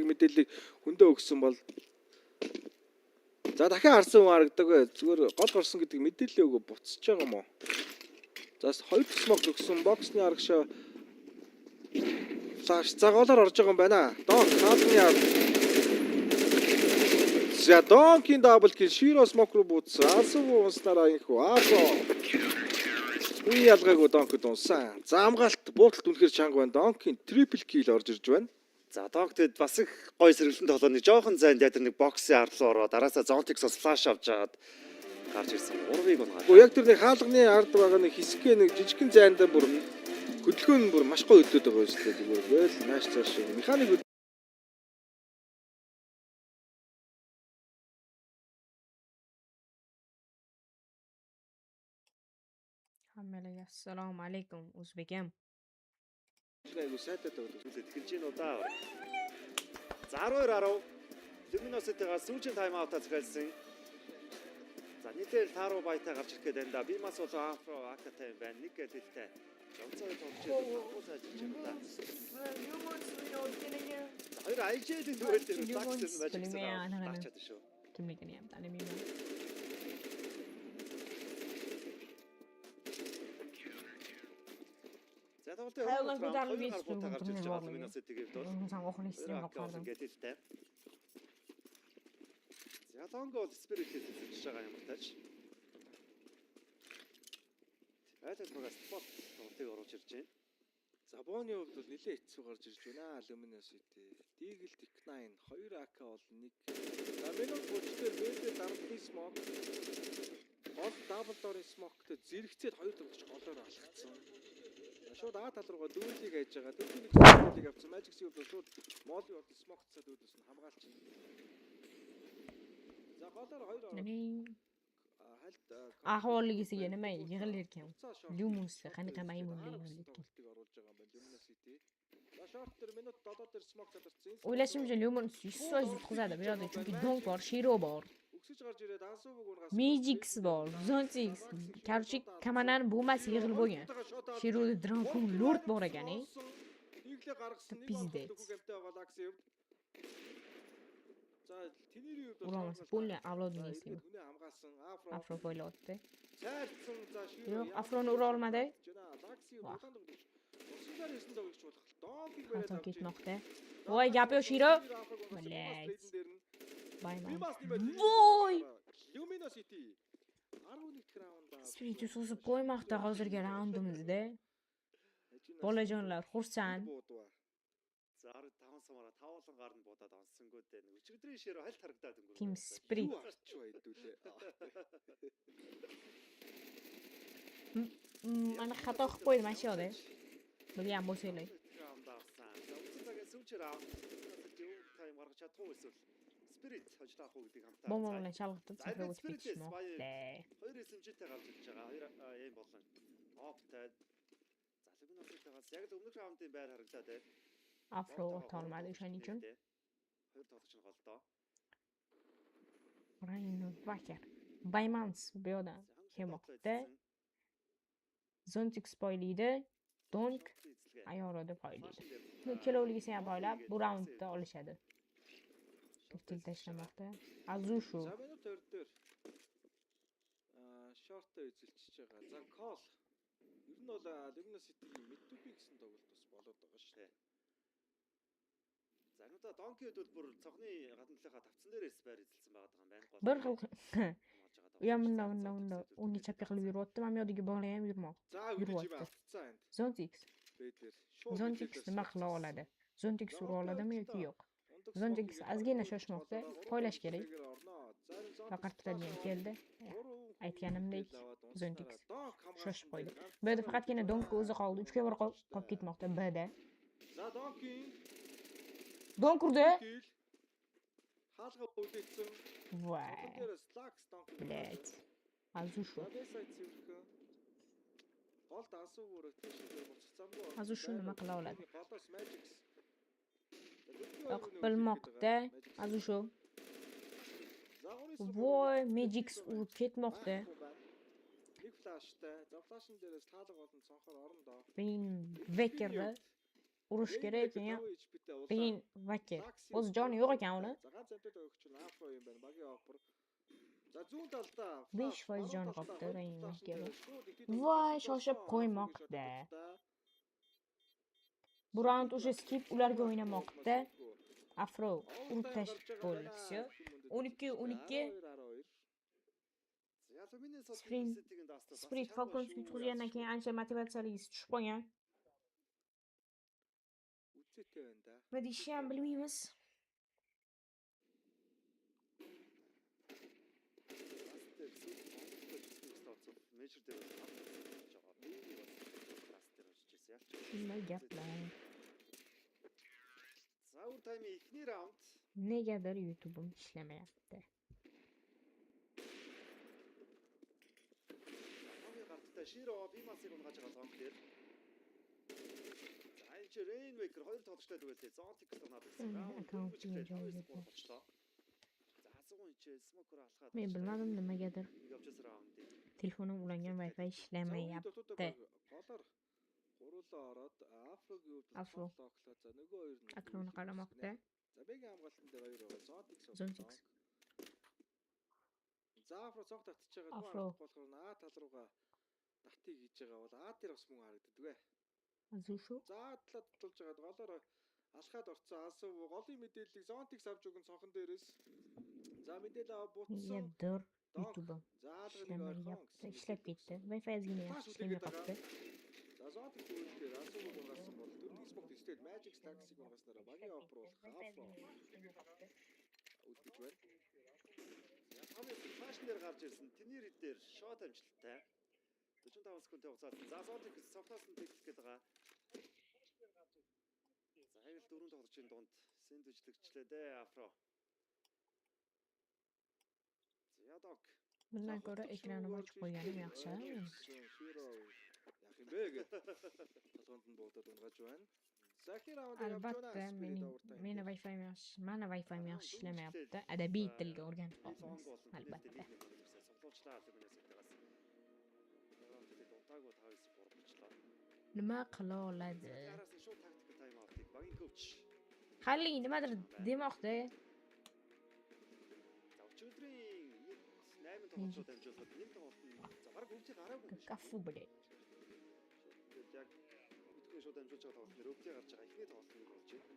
мэдээллийг хүндээ өгсөн бол за дахин харсан хүн харагдаг бай. Зүгээр гол гарсан гэдэг мэдээлэл өгөө буцаж байгаа юм уу? За 2 смок өгсөн боксны аргашаа за голоор орж байгаа юм байна. Дон хаалганы ард. За донкийн дабл кил Широ смок руу бууцсан. Асуу унснараа инхүү. Үе ялгаагүй донкд унсан. За амгаалт бууталт үнэхээр чанга байна. Донкийн трипл кил орж ирж байна. За донктэд бас их гой сэргэлэн тоглоо нэг жоохон зайнд яг тэр нэг боксын ард руу ороод араасаа зонтиксоос флаш авч жаад гарч ирсэн. Урвыг унгаа. Гэхдээ яг тэр нэг хаалганы ард байгаа нэг хэсгээ нэг жижигхэн зайндаа бүр хөдөлгөөн нь бүр маш гоё өдөөд байгаа юм шүү дээ. Зүгээр гээл нааш цааш механик Хаммалаа ассаламу алейкум узбекям. Айгу сайтай тоглож тэгэлж гин удаа. За 12-10 Люминоситайгаа сүүжин тайм аутаа захиалсан. За нийлээл тааруу баятаа гарч ирэх гээд байна да. Би мас бол афро акатай байна. Нэг гэлтэй. Онцгой тоглож байна. Хоёр айжээд зүгээр дээр такс байна. Кимикэн юм тань минь. За тоглолтын гарч ирж байгаа Люминоситайг бол сонгохны систем багтаад. Ялангол спириттэй хийж байгаа юм тааж. Айдас багаас спот тоглолтыг оруулж ирж байна. За бооны хувьд бол нэлээд хэцүү гарч ирж байна. Luminosity, Deagle Tech9 2 AK бол 1. За минут бүжгээр бэлдээ дарамтны смок. Гол дабл дорын смоктэй зэрэгцээд 2 тоглож голоор алгацсан. Шууд А тал руугаа дүүлийг хайж байгаа. Дүүлийг авсан. Magic Seal бол шууд моли бол смокцаад үүдээс нь хамгаалж байна. За голоор 2 ахуулыг исэн юм аа ягл ирэх юм. Люмус хань гамай юм уу. оруулж байгаа юм байна. Luminosity. За шорт төр минут 7 дээр смок задарсан. Улашим же люмус исо зутгазаад бираад чүнки донк бор широ бор. Үгсэж гарч ирээд ансууг ургаас. Magix бор. Zonzix. Карчик каманан бумас ягл богэн. Широ дранкун лорд бораганы. Нийглээ гаргасан нэг Пиздец. гэмтэй байгаа лакс юм. За тэнэрийн хувьд Урамас пуле авлод нийсэн. Үнэ хамгаалсан Афро бойлотте. сайрцсан за широ. Афро нуролмадай. Лакси улаан тоглож. Усгаар хийсэн тоглож болох. Донкиг Хатан бариад кит нохте. Ой япё широ. Блять. Байман. Вой. Luminosity 11 раунд. Спиритус ус поймахта газарга раунд юмдэ. Болежонлар хурцаан. За 15 сумаараа 5 болон гарна буудаад онсонгууд нэг өчигдрийн ширөө хальт харагдаад өнгөрөв. Тим сприт. Ана хатахгүй машиодэ. Бэлээ амбосэлэй. Тайм гаргаж чадахгүй эсвэл спирит хож таах уу гэдэг хамтаа. Бомболын шалгалтад цахиуг спирит мó. Лээ. Хоёр эсэмжтэй гарч ирж байгаа. Хоёр юм болон оптай. За Люминоситайгаас яг л өмнөх раундын байр харагдаад байна. Афро тоолмад шаничун. Хоёр тоглогч нь голдоо. Райно вакер. Байманс бёда. Хемокте. Zontic spoilide. Donk аяороод пойлide. Килоулигийн яа бойлаа. Бураунд олшаад. Гэтэл дэшмартай. Азушу. За минут 2 дээр шортоо эзэлчихэж байгаа. За кол. Ер нь бол Luminosity-ийн Mitsubi гэсэн тоглолт бас болоод байгаа шүү дээ. За нүдэ донкид бол бүр цогны гадналынхаа тавцан дээрээс байр эзэлсэн байгаа юм байна. Бэр Ямна уни чапихл вирот мамёдиги болеем юрмо. За үргэлж юм автцсан энд. Zontic. Бэдэр. Zontic махлоолада. Zontic суроолада мёкиёк. Zontic азгина шошмокте пойлаш керек. Факарттан келде. Айтганамдыг Zontic шош койд. Бэд факат кине донк өзө калды. Үчкө бар кап китмокте бэдэ. За донкийн Донк үрдэ. хаалга үлдээсэн. Вай. Дээрээс лакс донк. Блять. Азушу. Гол дансууг ротейшн болчихсангүй. Азушу махлоолада. Голоос Magic. Акбалмокте. Азушу. Вой Magix уркет мохте. Нэг флаштай. За флашн дээрээс таалга болон цонхоор орно доо. Бин векер. urush kerak ekan. Qiyin vakil. O'zi joni yo'q ekan uni. Ганц амттай өгч нь афро юм байна. Багийн авбар. За зүүн талдаа 5% joni qoldi qiyin vakil. Voy, shoshib qo'ymoqda. Bu round уже skip ularga o'ynamoqda. Afro urib tashlab bo'ldi. 12-12. Sprint Falcons yutqizgandan keyin ancha motivatsiyaligingiz tushib qolgan. Үзээтэй байна да. Nima deyishni ham bilmaymiz. Nima gaplar? За үр таймын эхний раунд Negadir YouTube'im ishlamayapti. хамгийн гарттай Широ Бимасыг унгаж байгаа цонх дээр. За энэ чи Rainmaker 2 тоглолттой дүгэлээ. Zontic санаад байсан. Аккаунт хийж болчихлоо. За асуугын чи Smoker алхаад. Men bilmadim nimagadir. Явчихс раундыг. Telefonim ulangan Wi-Fi ishlamayapti. Голоор гуруулаа ороод Афрогийн Afro. локлоо. За нөгөө хоёр нь Аккаунт qaраmoqda. За бэгийн хамгаалтан дээр хоёр байгаа. Zontic. Zontic. За Афро цог татчихж байгаа Afro. болохоор А тал руугаа татыг хийж байгаа бол А дээр бас мөн харагддаг вэ. Azushu. За талаад тулж байгаа голоор алхаад орцсон асуу голын мэдээллийг Zontic авч өгөн цонхон дээрээс. За мэдээлэл буутсан. Negadir YouTube. Заалгын Ishlamayapti. Ishlab ketdi. Wi-Fi ozgina yaxshi ishlamay qolibdi. За Zontic үйлдэл асуу унгасан бол дөрөв Xbox Digital Magic Stacks-ыг унгаснараа багийн оруулах Afro үлдэж байна. Хамгийн фашнэр гарч ирсэн. Тэнэр дээр шот амжилттай. 45 секундын хугацаанд. За Zontic цогноос нь тэглэх гээд байгаа. За хавил 4 тоглогчийн дунд сэндвижлэгчлээ дээ Afro. Ядок. Bundan ko'ra ekranim ochib qo'yganim yaxshi. Широ яах юм бэ гэж толгонд нь буудаад унгаж байна. Захир аваад Albatta meni Wi-Fi'm yaxshi, mana Wi-Fi'm yaxshi ishlamayapti. Adabiy tilga o'rganib qolamiz. Albatta. Сонголцлаа лүгнээс итгээс. Дунтаагүй тавьс буурчлаа. Nima qila oladi? Араас нь шууд тактик тайм аутыг багийн коуч. Xalli nimadir demoqda. За өчигдрийн 8 тоглолтууд дамжуулахад нэг тоглолт нь за баг өвчийг гараагүй. Кафу блядь. Тэгээд яг мэдгүй шууд дамжуулж байгаа тоглолт нэр өвчийг гарч байгаа ихний тоглолт нь болж байна.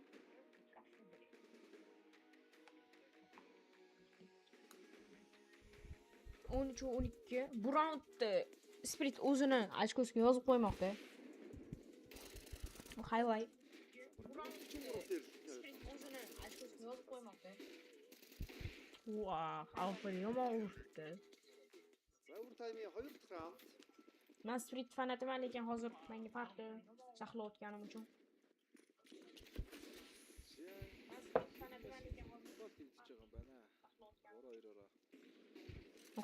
O'ninchi 12. Bu round Spirit o'zini ochkosiga yozib qo'ymoqda. Highway. Wow, Alfred yomon urishdi. За үр таймын 2 дахь раунд. Men Spirit fanatiman lekin hozir menga farqi saqlayotganim uchun.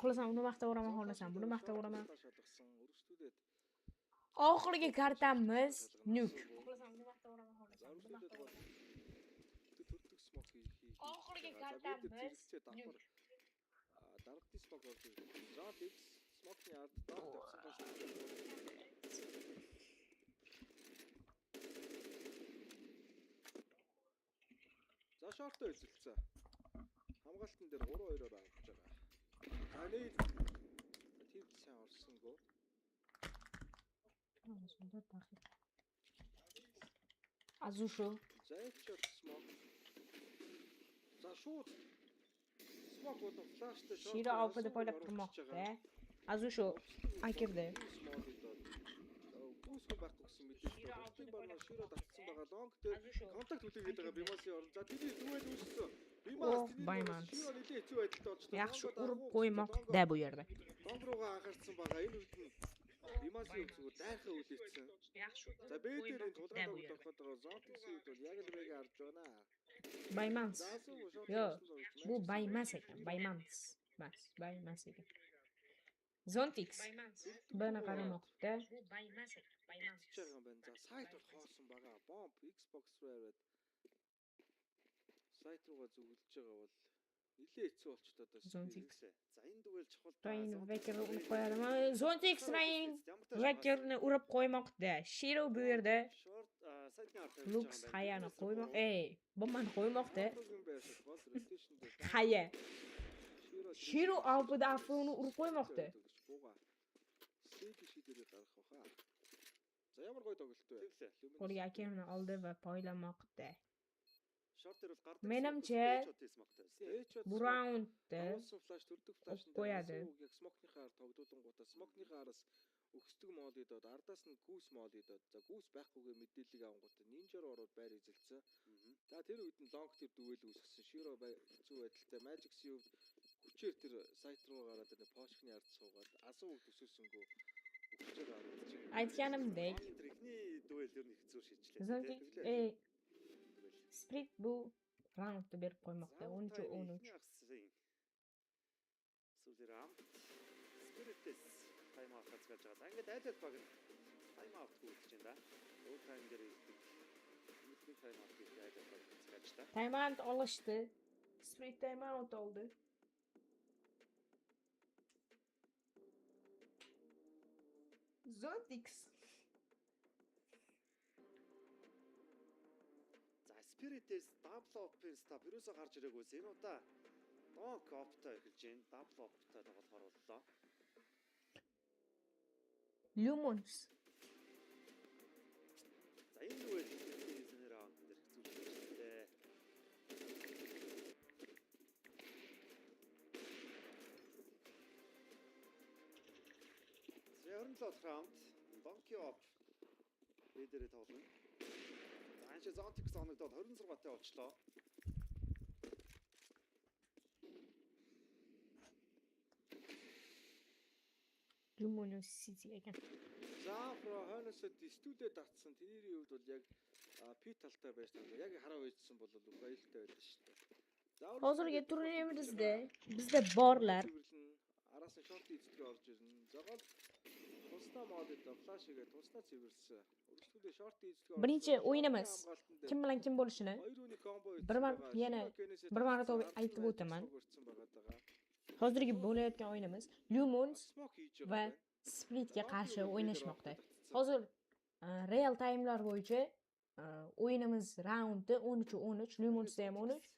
Xohlasam uni maqtaveraman, xohlasam buni maqtaveraman. Oxirgi kartamiz Nuke. Oxirgi kartamiz Nuke. Дарагдсан смог болж Zontic смогны ард доор тавьсан гаш. За шортой эзэлцээ. Хамгаалтан дээр 3-2-оор авч байгаа. За нэг тийм сайн орсонгүй. Сонда тахи. Azushu. Зайчод смог. За шууд смог болон флаштай шорт. Shiro аваад пойлог турмоqda. Azushu акирдэ. Бүсгүй байхгүй гэсэн мэдээлэл. Широ татсан байгаа лонг дээр контакт үлээгээд байгаа Бимасын орон. За тэний зүгээд үүссэн. Бимас Байманс. Широ нэлээд хэцүү байдалд орж байгаа. Yaxshi urib qo'ymoqda bu yerda. Лонг руугаа анхаарсан байгаа. Энэ үед нь Бимасын зүгээр дайхаа үлээсэн. За бэдэрийн тулгаанд ороход байгаа Zontic-ийн үед бол яг л мэйг харж байна. Baymans. Yo, bu Baymans ekan. Baymans. Baymans ekan. Zontic. Bana qaramoqda. Bu Baymans ekan. Baymans. Чагаан байна. За сайт бол хоосон байгаа. Bomb Xbox Rare сайт руугаа зүгэлж байгаа бол нилээ хэцүү болчихдоо даа. Zontic. За энэ дуэл чухал. Rain Waker urib qo'yadi. Zontic Rain Waker-ni urib qo'ymoqda. Shiro bu yerda. Short Lux hayani qo'ymoq. Bombani qo'ymoqda. Afroгийн байшаа гол rotation дээр Haya. Shiro avbida Afroni urib qo'ymoqda. бууга. Сэг шидэрийг гаргах баха. За ямар гоё тоглолт вэ? Qo'lga akimni oldi va poylamoqda. Shorter бол гардаг. Menimcha bu raundda Авсан флаш төрдөг флаш qo'yadi. яг смокныхаар тогтоолонгуудаа смокныхаараас өгсдөг мод идээд ардаас нь гүүс мод идээд за гүүс байхгүйгээ мэдээллийг авангуудаа нинжаар ороод байр эзэлсэн. За тэр үед нь лонг тэр дүгэл үүсгэсэн. Широ хэцүү байдалтай Magic-ийн хувьд хүчээр тэр сайт руу гараад нэг пошкны ард суугаад асуу төсөөсөнгөө өгчээр аваад чинь. Aytganimdek, Ихний дуэл ер нь хэцүү шийдлээ. Zondik Sprit bu raundda berib qo'ymoqda. 13-13. Сүүлийн раунд Spirites тайм аут гацгааж байгаа. За ингээд айлт баг тайм аут гүйцэж байна да. Өөр тайм дээр ирдэг. Бидний тайм аут гэж айлт баг гацгааж та. Timeout olishdi. Sprit timeout oldi. Zotix. За Spirites double offense та юусоо гарч ирээгүй. Энэ удаа Donk opтой эхэлж байна. Double opтой тоглохоор боллоо. Lumons. За энэ үйл хийсэн раунд дээр хэцүү шийдэлтэй. За 27 раунд Donk op лидерээ тоглоно. За анш Zontik соногдоод 26-тай болчлоо. Lumons City again. За про хойноосоо студиэд татсан тэрийн хувьд бол яг пи талтай байж таа. Яг хараа үйдсэн бол баялтай байдаг шүү дээ. За Hozirgi turnirimizda bizda borlar араас нь шорт эзэлгээ орж ирнэ. За гол тусдаа мод дээр флаш игээ тусдаа цэвэрсэн. Өргөжлөлөө шорт эзэлгээ. birinchi o'yinimiz kim bilan kim bo'lishini bir marta yana bir marta aytib o'taman. Hozirgi bo'layotgan o'yinimiz Lumons va Splitga qarshi o'ynashmoqda. Hozir real time'lar bo'yicha o'yinimiz raundi 13-13, Lumonsda ham 13,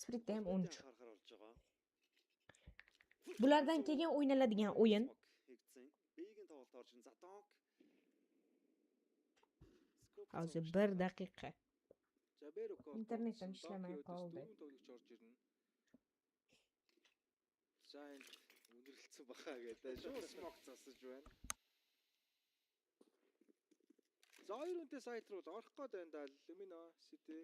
Splitda ham 13. Bulardan keyin o'ynaladigan o'yin hozir 1 daqiqa. Internetim ishlamay qoldi. За энэ үнэрлэлсэн баха гэдэг шууд смок засаж байна. За хоёр үнэтэй сайт руу орох гээд байна да. Lumino City.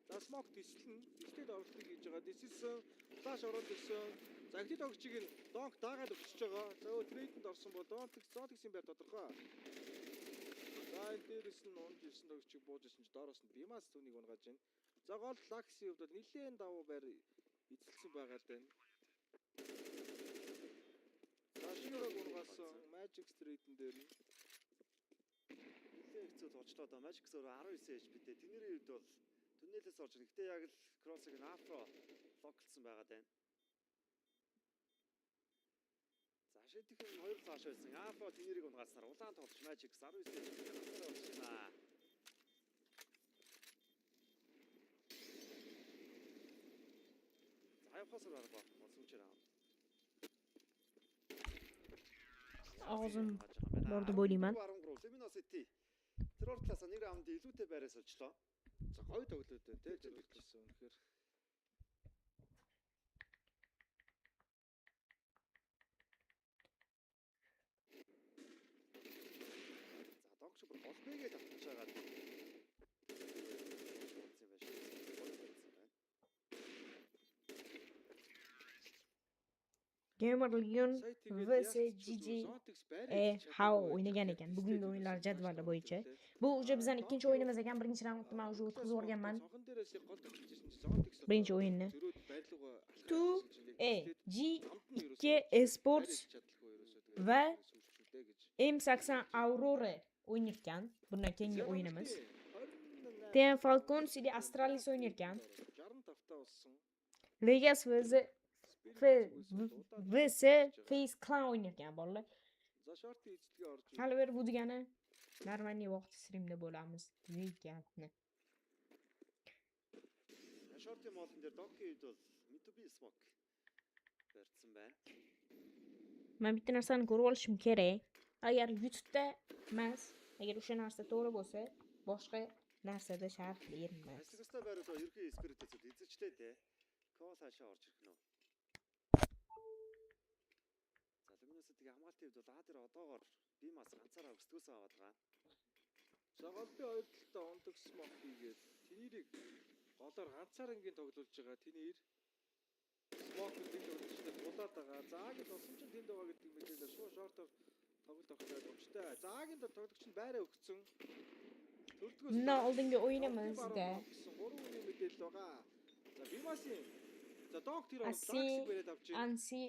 За смок дислэн. Дислээд оролтыг хийж байгаа. Дислсэн флаш ороод ирсэн. За ихтэй тогчийг нь Donk даагаад өгчөж байгаа. За трейдэнд орсон бол Zontik-ийн байр тодорхой. За энэ дээрээс нь унж ирсэн тогчийг бууж ирсэн чи доороос нь Бимас түүнийг унгааж байна. За гол Lax-ийн хувьд бол нэлээд давуу байр эзэлсэн байгаад байна. Широг унгасан Magic Street-эн дээр нь нэлээд хэцүү тоглолоо да. Magic зөөр 19 HP-тэй. Тэний үед бол түнэлээс орж ирэх. Гэтэ яг л Cross-ыг нь Afro локлсон байгаад байна. За шийдэх нь хоёр флаш байсан. Afro тэнэрийг унгаснаар улаан тоглож Magic 19 HP-тэй болж байна. За явахсаар арга сүүчээр аа. Ağzım bordu bo'layman. Lumino City. Тэр уртлаасаа нэг раунд илүүтэй байраас олчлоо. за гоё тоглоод байна те зөвлөсөн үнэхээр. За Donk шиг голбэгээ татчихж байгаа. Gamer Legion vs GG how o'ynagan ekan. Bugungi o'yinlar jadvali bo'yicha. Bu o'sha bizning ikkinchi o'yinimiz ekan. Birinchi raundni men o'sha o'tkazib o'rganman. Birinchi o'yinni 2G2 Esports va M80 Aurora o'ynayotgan. Bundan keyingi o'yinimiz Ten Falcon City Astralis o'ynayotgan. 65 та болсон. Legas vs Face Clown o'ynayotgan bolalar. За шорт эзэлгээ орж Hali bir bu degani Нормальный вакыт стримде боламыз. Weekend-ны. Шортын молон дээр докийн үед бол Mitsubishi Smoke барьсан байна. Мен бид нарсаа гурван олшим керек. Аяар YouTube-тай мас, аяар ушин нарсаа төөрө босоо, бошгой нарсаа шаардлага ирмэс. Хэсэгстэй байрууд ерхий спиритэсүүд эзэжтэй дээ. Кол хаашаа орж ирэх нөө. За Luminous-ийн хамгаалтын хувьд бол дээр одоогоор би мас ганцаараа өсдгөөсөө аваад байгаа. За гол би хоёр талтай ондог смок хийгээд тэнийрийг голоор ганцаар ингийн тоглуулж байгаа. Тэнийр смок гэдэг үлдчихтэй дулаад байгаа. Заагийн тусам чинь тэнд байгаа гэдэг мэдээлэл шууд шортоор тоглолт авахтай болчтой. Заагийн тоглогч нь байраа өгцөн. Төрдгөөс Наа олдингийн уйнамаас дээ. 3 үний мэдээлэл байгаа. За Бимасын за доктор Аси лаксиг бариад авч байна. анси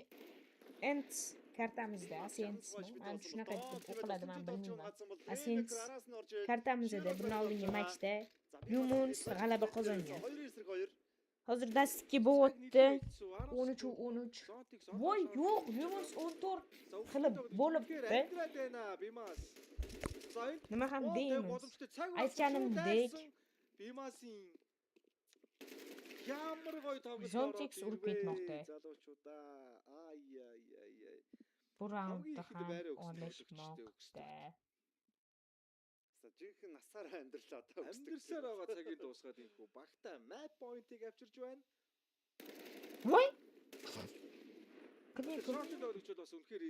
энц картамызда асенц ан шуна гэдэг укладаг маань bilmiyorum. Асенц картамызда Бруналдингийн матчта Lumens галаба козонё. 2-2. Hazır дастки буутты 13. Вой ёг Lumens онтор хлеб болопты. байна Бимас. За энэ Намахан Demons. Айчаным дэг. Бимасын ямар гоё тоглолт Zontic үргэлж ногтой. залуучуудаа ай. Бурантахан олж могтой. За жинхэнэ насаараа амьдрал одоо Амьдрсаар байгаа цагийг дуусгаад инхүү багтаа map point-ыг авчирж байна. Вой. Кэний Шортын тоглогчд бас үнэхээр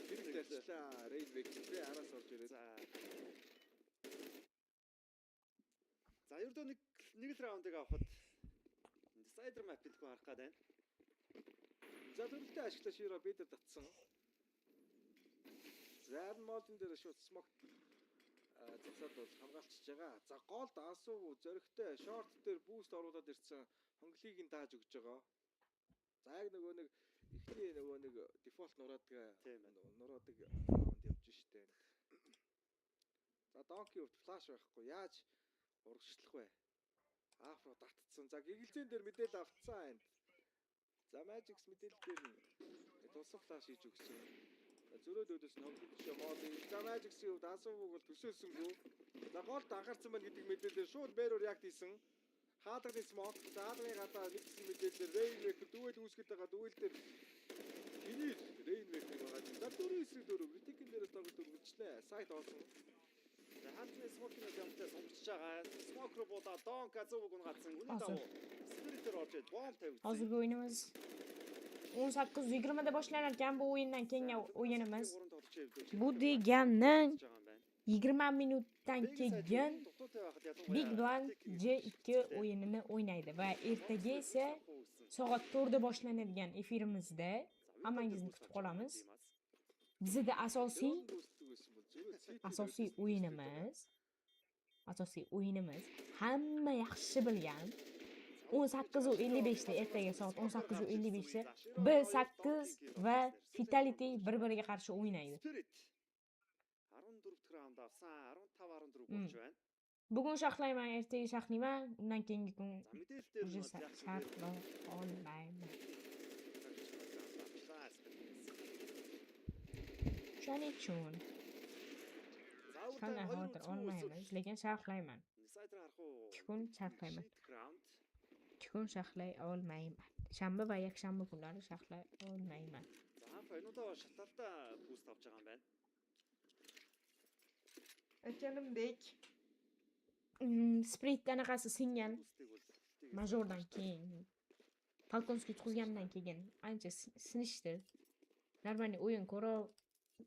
хэрэгтэй арчлаа. Rainback тэ араас орж ирээ. За ердөө нэг л раундыг авахад Decider map гэдэггүй харах гээд байна. За төлөвтэй ашиглаж широ бид нар татсан. Зарн модын дээр шууд смок зацаад бол хамгаалчихж байгаа. За голд асуу зөрөгтэй шорт дээр буст оруулаад ирсэн хонглыг нь дааж өгч байгаа. За яг нөгөө нэг ихний нөгөө нэг дефолт нураадаг нураадаг раунд явж штэ. За донки хувьд флаш байхгүй. Яаж урагшлах вэ? Афро татцсан. За гигэлзэн дээр мэдээлэл авцсан энэ. За Magix мэдээлэл дээр тусах флаш хийж өгсөн. Зөрөөд өдөөс нь хонглог тишээ модын. За Magix-ийн хувьд асууг бол төсөөлсөнгүй. За голд анхаарсан байна гэдэг мэдээлэл шууд бэрээр яг тийсэн. Хаадганы смок. За хаадганы гадаа нэгсэн мэдээлэл Rainwake дүүэл үүсгэж байгаа дүүэл дээр Тэнийр Rainwake байгаа. За 4-9-4 Critic-ийн дээрээс тоглолт өргөжлээ. Сайт олсон. За хаадганы смокийн ямтай сонгож байгаа. Смок руу будаа донк азууг нь гацсан. Үнэн даа. Спиритээр орж ирээд бомб тавьсан. Hazır oyunumuz 18-20'da başlanırken bu oyundan Kenya oyunumuz bu degandan 20 minutdan keyin Big Bang C2 oyununu oynaydı ve ertaga ise soat 4'da boshlanadigan efirimizda hammangizni kutib qolamiz. Bizda asosiy o'yinimiz hamma yaxshi bilgan 18:55'da ertaga soat 18:55'da B8 va Vitality bir-biriga qarshi o'ynaydi. 14 раунд авсан 15-14 болж байна. Bugun sharxlayman, ertaga sharxlayman, undan keyingi kun Мэдээлэл дээр нь sharxlay olmayman. Shuning uchun qanday hozir olmaymiz, lekin sharxlayman. Decider харах уу? Tikun sharxlayman. Раунд. Tikun sharxlay olmayman. Shanba va yakshanba kunlari sharxlay olmayman. За файнуудаа шаталтаа буст авч байгаа юм байна. Aytganimdek, Sprit anaqasi singan Бустыг бол majordan keyin Falconsga tuqilgandan keyin ancha sinishdi. Normalniy o'yin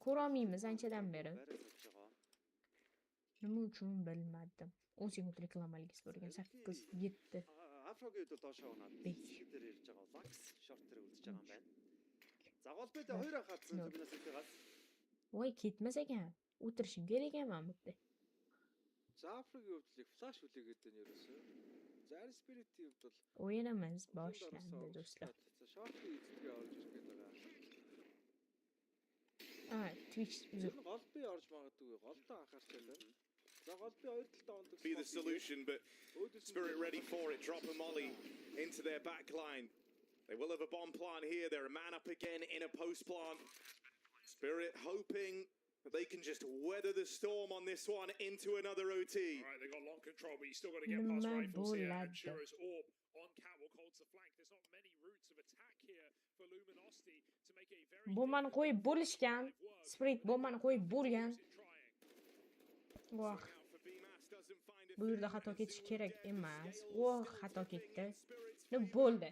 ko'rolmaymiz anchadan beri. байраа авч байгаа. Nima uchun bilmadim. 10 sekund reklamalgisi bo'lgan 8-7. Афрогийн үед доошоо унаад дээр ирж байгаа Lux short дээр үзэж байгаа юм байна. За гол бид хоёр анхаадсан Luminous-аас Ой, ketmas ekan. O'tirishim kerak ekan bitta. За Афригийн хувьд л флаш үлээгээд байна ерөөсөө. За Spirit-ийн хувьд бол O'yinimiz boshlandi do'stlar. За шортын эзэдгээ орж ирэх гээд байгаа. Twitch Зөв гол би орж магадгүй голдоо анхаарчаал байна. За гол би хоёр талтай ондог Be the solution, but Spirit ready for it. Drop a molly into their back line. They will have a bomb plant here. They're a man up again in a post plant. Spirit hoping But they can just weather the storm on this one into another OT. All right, they got long control, but you still got to get past Nima rifles here. And bo'ladi? Shiro's orb on catwalk holds the flank. There's not many routes of attack here for Luminosity to make a very Bombani qo'yib bo'lishgan. Spirit bombani qo'yib bo'lgan. Voh. Bu yerda xato ketishi kerak emas. Voh, xato ketdi. Nima bo'ldi?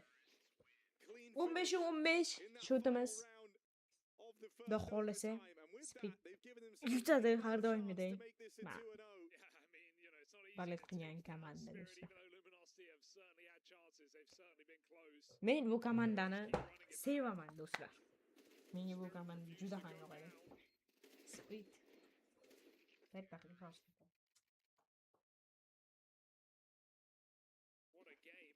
15-15 shotimiz. Xudo xolasa Spirit yutadi har doimgidek. Balet qilgan komanda do'stlar. Men bu komandani sevaman do'stlar. Menga bu komanda juda ham yoqadi. Spirit. Katta rost. What a game.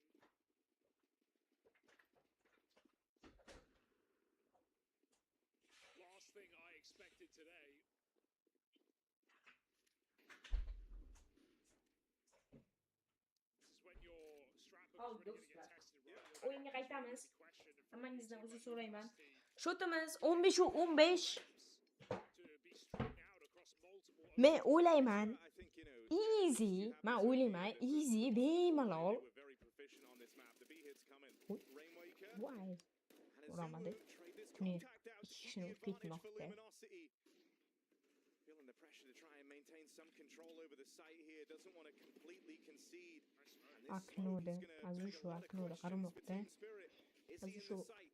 Last thing I expected today. This is when your strap is really going to get tested, right? O'yinga qaytamiz. Question and Hammangizdan uzr so'rayman. Shotimiz 15-15. to be strung out across multiple Men o'ylayman I think, you know, easy. Men o'ylayman easy bemalol. we're very proficient on this map. The B hit's coming. Oy. Rainmaker. Voy. And Uramadi. Azumu trade this Turnir contact out. ikki kishini Huge advantage for ketmoqda. Luminosity. Feeling the pressure to try and maintain some control over the site here. Doesn't want to completely concede. And this Aknoda, smoke is gonna azu beg a shu lot of Aknoda questions qaramoqda. for Team Spirit. Is he Azu in shu the site?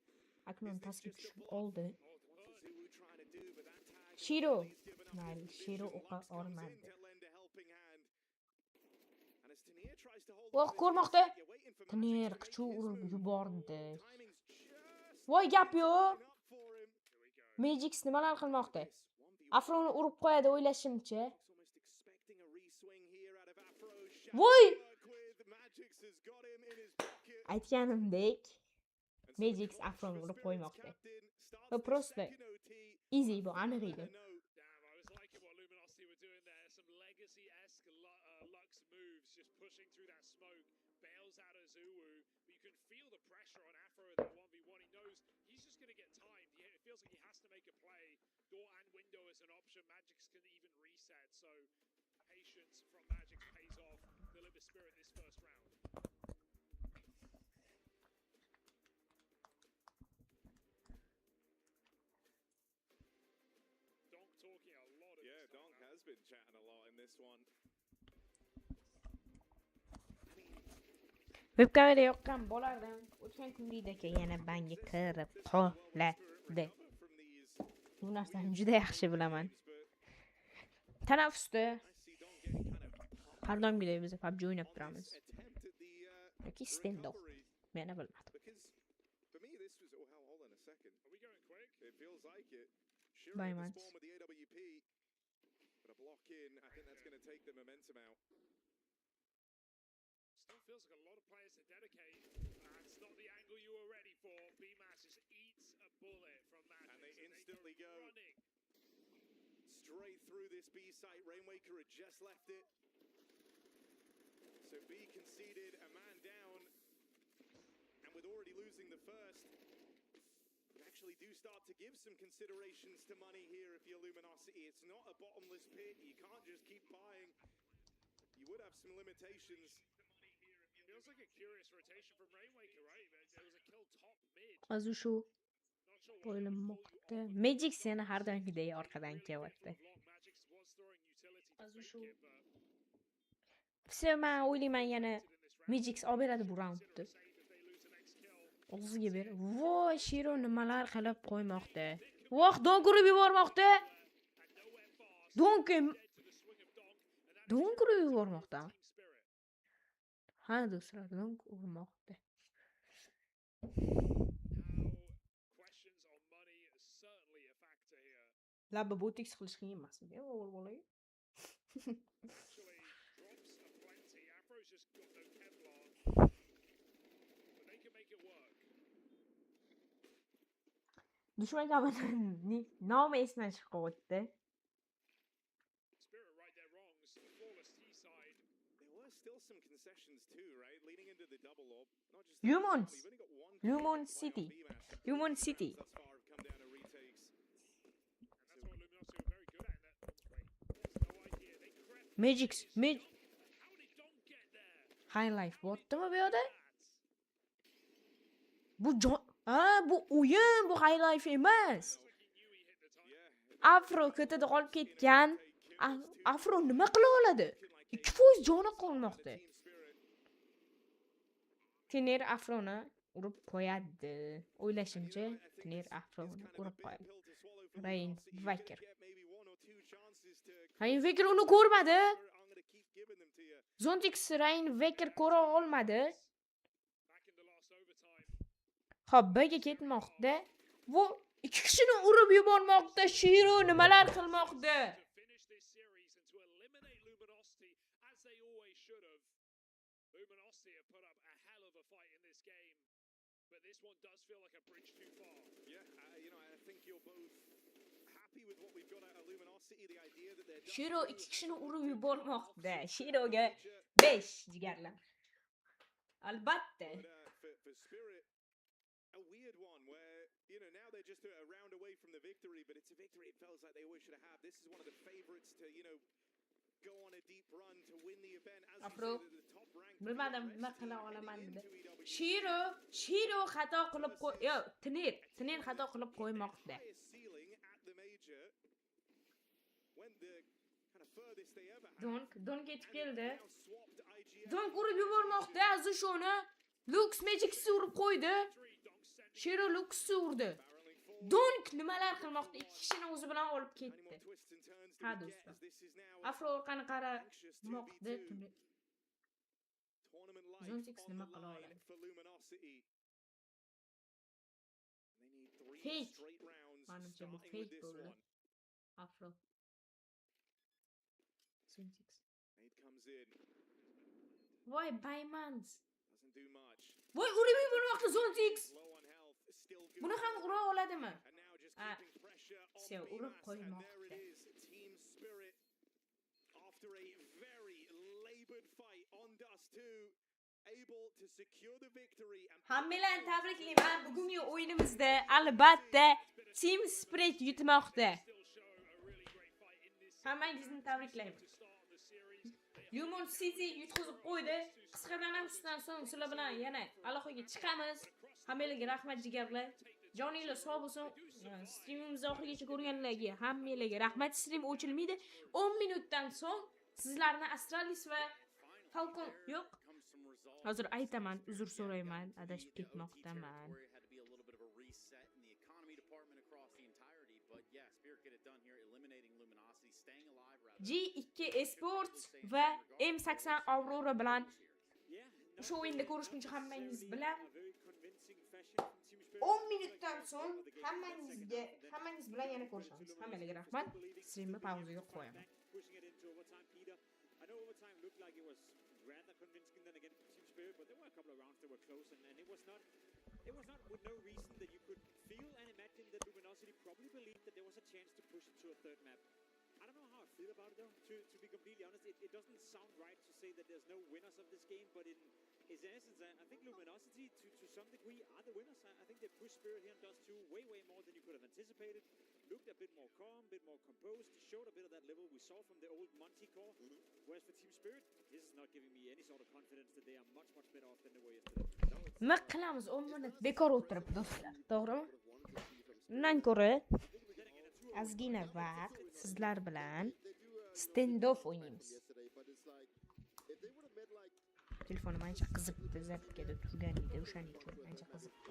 Aknon tasbih tushib oldi. What's Azumu trying to do? But that tag Shiro. he's given up Mayli, his Shiro position. o'qa Lux comes in olmadi. to lend a helping hand. And as Turnir tries to hold Voh, on to this ko'rmoqda. lead, you're waiting for Magic Turnir to make qichuv his urib move. yubordi. Timing's just Voy gap yo'q. line up for him. Magix nimalar qilmoqda? This 1v1. Afroni urib qo'yadi o'ylashimcha. Almost expecting a reswing here out of Afro. Voy! Work with. Magix has got him in his pocket. Aytganimdek, And so Magix the clutch Afroni for urib Spirit's qo'ymoqda. captain starts Bu the prosta second OT easy bu, aniq on edi. a note. Damn, I was liking what Luminosity were doing there. Some legacy-esque Lux moves, just pushing through that smoke. Bails out of Zulu, but you can feel the pressure on Afro in that 1v1. He knows he's just going to get timed. It feels like he has to make a play. Door and window is an option. Magix can even reset, so patience from Magix pays off. Deliver Spirit this first round. Donk talking a lot of Yeah, this Donk time. has been chatting a lot in this one. Webkamera yoqqan bo'lardim. O'tgan kundagidek yana banga kirib qoladi. From these Bu narsani juda yaxshi bilaman. Tanaffusda har doimgidek biz PUBG o'ynab turamiz. attempt at the Yoki stand-off. recovery. Meni bilmadim. Because for me, this was. Oh, hold on a second. Are we going quick? It feels like it. Shiro Bye, at the man. spawn with the AWP. But a block in. I think that's going to take the momentum out. Still feels like a lot of players to dedicate. That's not the angle you were ready for. BMAS just eats a bullet from Magix. And they instantly go running. straight through this B site. Rainmaker had just left it. So B conceded, a man down. And with already losing the first, you actually do start to give some considerations to money here if you're Luminosity. It's not a bottomless pit. You can't just keep buying. You would have some limitations. Feels like a curious rotation from Rainmaker, right? There was a kill top mid. Hozir shu Not sure what o'ylamoqda. Magic seni har doimgidek orqadan kelyapti. Magix was throwing utility to Hozir fake shu it, but Все, men o'ylayman yana Magix olib beradi bu raundni. Og'ziga ber. Voy, Shiro nimalar qilib qo'ymoqda. Voh, don urib yubormoqda. Don urib yubormoqda. Ha, do'stlar, don urmoqda. questions on money is certainly a factor here. Labba botiks qilish qiyin emasmi? O'g'il Actually, drops are plenty. Afro's just got no Kevlar. But they can make it work. Dushman komandani nomi esdan chiqib qoldi. Spirit right their wrongs. The flawless T side. There were still some concessions too, right? Leading into the double orb. Not just Humans. You've only got one Human play City. on BMAS. Human City. Thus far have come down to retakes. And that's what Luminosity were very good at Magic High Life botdimi bu yoqda? Bu bu o'yin, bu High Life emas. Afro ko'tada qolib ketgan. Afro nima qila oladi? 2% joni qolmoqda. Turnir Afroni urib qo'yadi. O'ylashimcha, Turnir Afroni urib qo'yadi. Rain Vaker. Rain Vaker uni ko'rmadi. Zontix Rain Vaker ko'ra olmadi. Xo'p, B'ga ketmoqda. Bu ikki kishini urib yubormoqda. Shiro nimalar qilmoqda? Luminosity have put up a hell of a fight in this game, but this one does feel like a bridge too far. Yeah, I think you're both happy with what we've got out of Luminosity. The idea that they're Shiro ikki kishini urib yubormoqda. Shiroga 5 jigarlar. Albatta. for Spirit, a weird one where now they're just a round away from the victory, but it's a victory it feels like they always should have had. This is one of the favorites to go on a deep run to win the event. As Afro, you say, the top ranked bilmadim nima qila olaman dedi. Shiro xato qilib yo, Turnir xato qilib qo'ymoqda. Don ketib keldi. Don urib yubormoqda Azushoni. Lux Magic'si urib qo'ydi. Shiro Lux'si urdi. Donk nimalar qilmoqda? Ikki kishini o'zi bilan olib ketdi. Ha do'stlar. Afro orqani qaramoqda. Zontix nima qila oladi? Fake. Manimcha bu fake bo'ldi. Afro. Zontix. Voy Baymans. Voy urib yubormoqda Zontix. Buni ham ura oladimi? Sev urib qo'ymoqda. After a very labored fight on Dust 2, able to secure the victory and Hammalarni tabriklayman. Bugungi o'yinimizda albatta Team Spirit yutmoqda. Hammangizni tabriklayman. Human City yutqizib qo'ydi. Qisqadan ham shundan so'ng sizlar bilan yana aloqaga chiqamiz. Hammalarga rahmat jigarlar. Joninglar sog' bo'lsin. Streamimizni oxirigacha ko'rganlarga hammalarga rahmat. Stream o'chilmaydi. 10 minutdan so'ng sizlarni Astralis va Falcon yo'q. Hozir aytaman, uzr so'rayman, adashib ketmoqdaman. G2 Esports va M80 Aurora bilan shu o'yinda ko'rishguncha hammangiz bilan 10 minutdan so'ng hammangiz bilan yana ko'rishamiz. Hammalarga rahmat. Streamni pauzaga qo'yaman. Rather convincing than against Team Spirit, but there were a couple of rounds that were close, and it was not with no reason that you could feel and imagine that Luminosity probably believed that there was a chance to push it to a third map. I don't know how I feel about it though. To be completely honest, it doesn't sound right to say that there's no winners of this game, but in its essence, I think Luminosity to some degree are the winners. I think they pushed Spirit here and Dust 2 way more than you could have anticipated. Looked a bit more calm, a bit more composed, showed a bit of that level we saw from the old Monty core. Whereas for Team Spirit, this is not giving me any sort of confidence that they are much better off than they were yesterday. Nima qilamiz? 10 minut bekor o'tirib do'stlar, to'g'rimi? Undan ko'ra ozgina vaqt sizlar bilan stand-off o'ynaymiz. Telefonim ancha qizibdi, zapkada turgan edi, o'shaning uchun ancha qizibdi.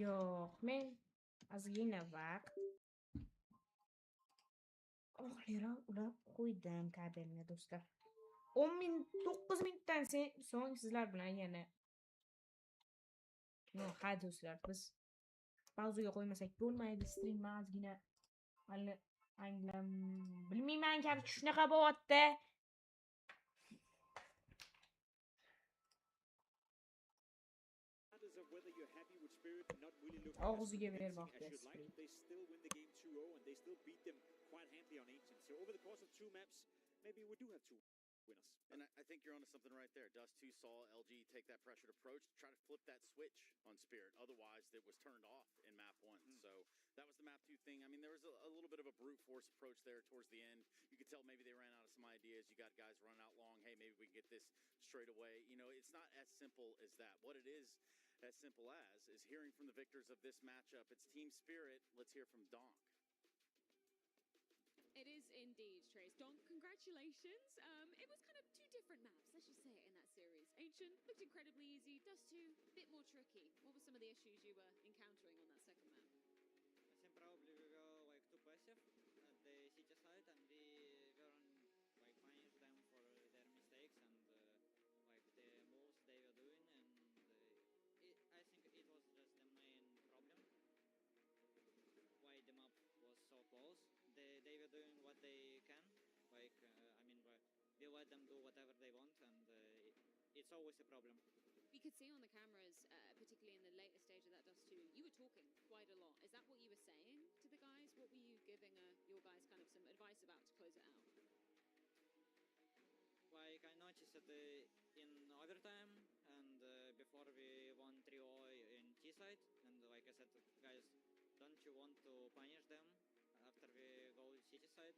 Yo'q, men ozgina vaqt oxira ulab qo'ydim kabelni do'stlar. 9 minutdan so'ng sizlar bilan yana. Ha do'stlar, biz pauzaga qo'ymasak bo'lmaydi. Streamni ozgina hali anglam bilmayman, karchi shunaqa bo'lyapti. Of whether you're happy with Spirit and not really looking Og'ziga as bermoqda you'd like, Spirit. they still win the game 2-0 and they still beat them quite handily on Ancient. So over the course of 2 maps, maybe we do have 2 winners. And I think you're onto something right there. Dust 2 saw LG take that pressured approach, try to flip that switch on Spirit. Otherwise, it was turned off in map 1. So that was the map 2 thing. I mean, there was a little bit of a brute force approach there towards the end. You could tell maybe they ran out of some ideas. You got guys running out long. Hey, maybe we can get this straight away. You know, it's not as simple as that. What it is as simple as is hearing from the victors of this matchup. It's Team Spirit. Let's hear from Donk. It is indeed, Trace. Donk, congratulations. It was kind of 2 different maps, let's just say it, in that series. Ancient looked incredibly easy. Dust 2, a bit more tricky. What were some of the issues you were encountering on that second map? I think probably we were like too passive at the city side, and we weren't like punish them for their mistakes and like the moves they were doing. And I think it was just the main problem why the map was so close. They were doing what they can, like I mean, we let them do whatever they want, and it's always a problem. We could see on the cameras, particularly in the later stage of that Dust 2, you were talking quite a lot. Is that what you were saying to the guys? What were you giving your guys kind of some advice about to close it out? Like I noticed that in overtime and before we won 3-0 in T side, and like I said, guys, don't you want to punish them after we go city side?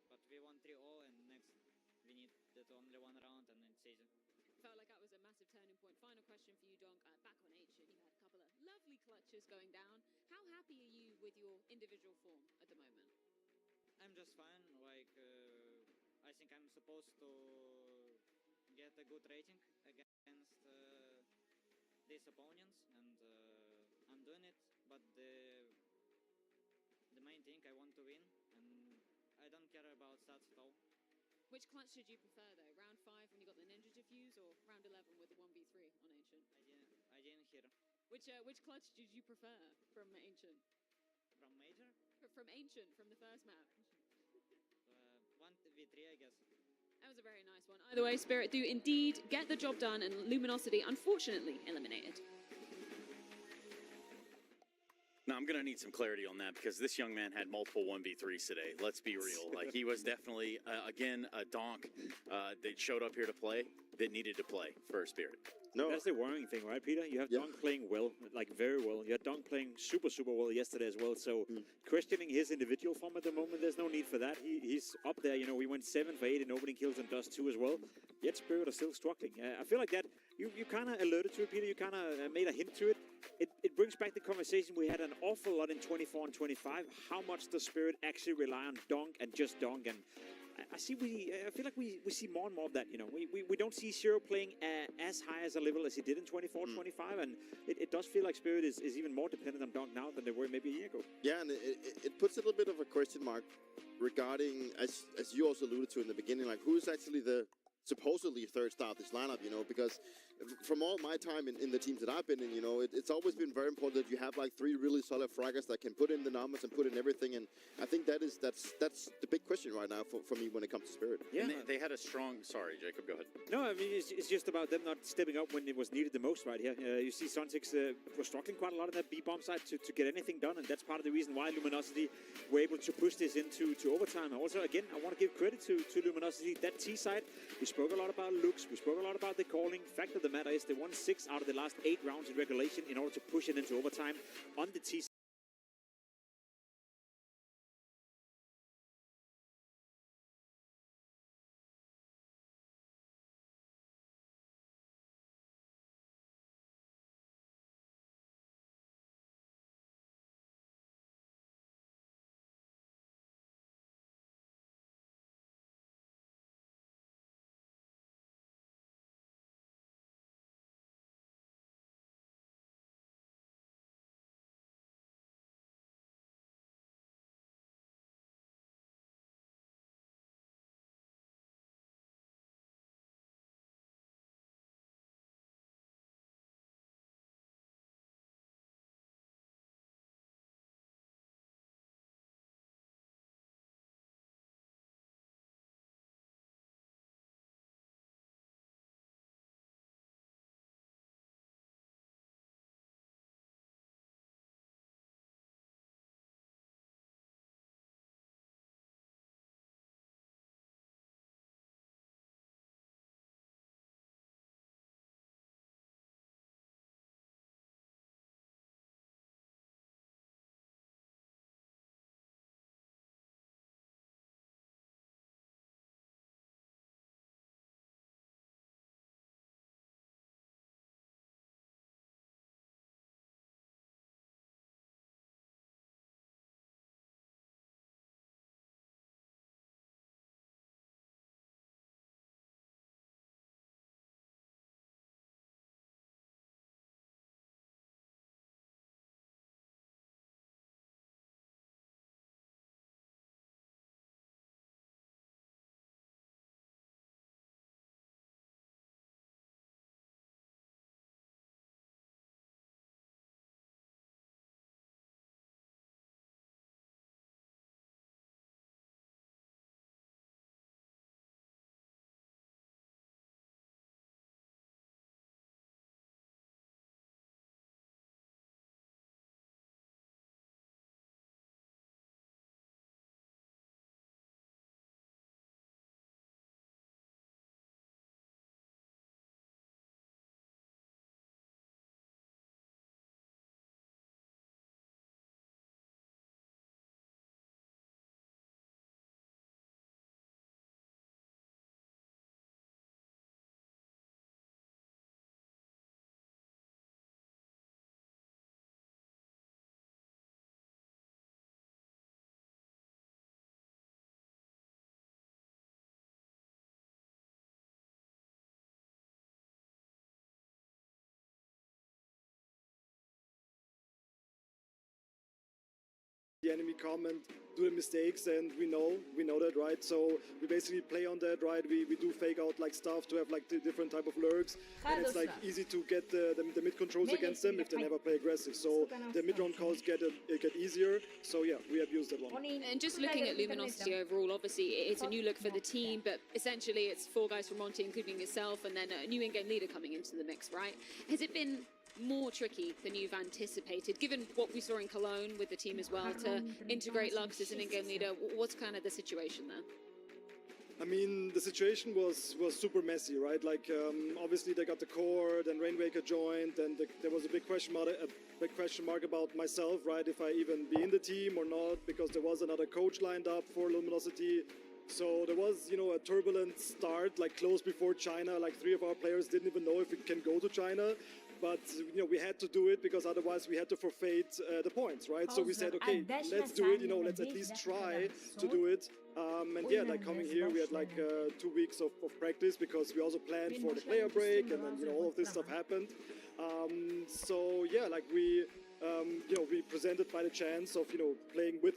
But we won 3-0, and next we need that only 1 round, and it's easy. Felt like that was a massive turning point. Final question for you, Donk. Back on Ancient, you had a couple of lovely clutches going down. How happy are you with your individual form at the moment? I'm just fine. Like I think I'm supposed to get a good rating against these opponents, and I'm doing it. But the main thing, I want to win, and I don't care about stats at all. Which clutch did you prefer, though? Round 5 when you got the ninja diffuse, or round 11 with the 1v3 on Ancient? I didn't hear. Which clutch did you prefer from Ancient? From Major? From Ancient, from the first map. 1v3, I guess. That was a very nice one. Either way, Spirit do indeed get the job done, and Luminosity unfortunately eliminated. Now, I'm going to need some clarity on that because this young man had multiple 1v3s today. Let's be real. Like, he was definitely, again, a donk that showed up here to play that needed to play for Spirit. No, that's the worrying thing, right, Peter? You have Donk playing well, like very well. You had Donk playing super well yesterday as well. So questioning his individual form at the moment, there's no need for that. He's up there. You know, we went 7 for 8 in opening kills and Dust 2 as well. Yet Spirit are still struggling. I feel like that you kind of alerted to it, Peter. You kind of made a hint to it. It brings back the conversation we had an awful lot in 24 and 25. How much does Spirit actually rely on Donk and just Donk? And I feel like we see more and more of that. You know, we don't see Zero playing as high as a level as he did in 24, 25, and it does feel like Spirit is even more dependent on Donk now than they were maybe a year ago. Yeah, and it puts a little bit of a question mark regarding, as you also alluded to in the beginning, like who is actually the supposedly third star of this lineup, you know, because from all my time in the teams that I've been in, you know, it's always been very important that you have like 3 really solid fraggers that can put in the numbers and put in everything, and I think that's the big question right now for me when it comes to Spirit. Yeah, and they had a strong. Sorry, Jacob, go ahead. No, I mean it's just about them not stepping up when it was needed the most right here. You see, Sontics was struggling quite a lot on that B-bomb side to get anything done, and that's part of the reason why Luminosity were able to push this into overtime. Also, again, I want to give credit to Luminosity. That T side, we spoke a lot about looks, we spoke a lot about the calling. Fact of the matter is they won 6 out of the last 8 rounds in regulation in order to push it into overtime on the T side. enemy come and do the mistakes, and we know that, right? So we basically play on that, right? We do fake out like stuff to have like the different type of lurks, and it's like easy to get the mid controls against them if they never play aggressive. So the mid round calls get easier. So yeah, we have used that one. And just looking at Luminosity overall, obviously it's a new look for the team, but essentially it's 4 guys from Monty, including yourself, and then a new in-game leader coming into the mix, right? Has it been more tricky than you've anticipated, given what we saw in Cologne with the team as well, to integrate Lux as an in-game leader? What's kind of the situation there? I mean, the situation was super messy, right? Like, obviously they got the core, then Rainwaker joined, and there was a big question mark about myself, right? If I even be in the team or not, because there was another coach lined up for Luminosity. So there was, you know, a turbulent start, like close before China. Like 3 of our players didn't even know if we can go to China. But, you know, we had to do it because otherwise we had to forfeit the points, right? So we said, okay, let's do it, you know, let's at least try to do it. And yeah, like coming here, we had like 2 weeks of practice because we also planned for the player break, and then, you know, all of this stuff happened. So yeah, like we, you know, we presented by the chance of, you know, playing with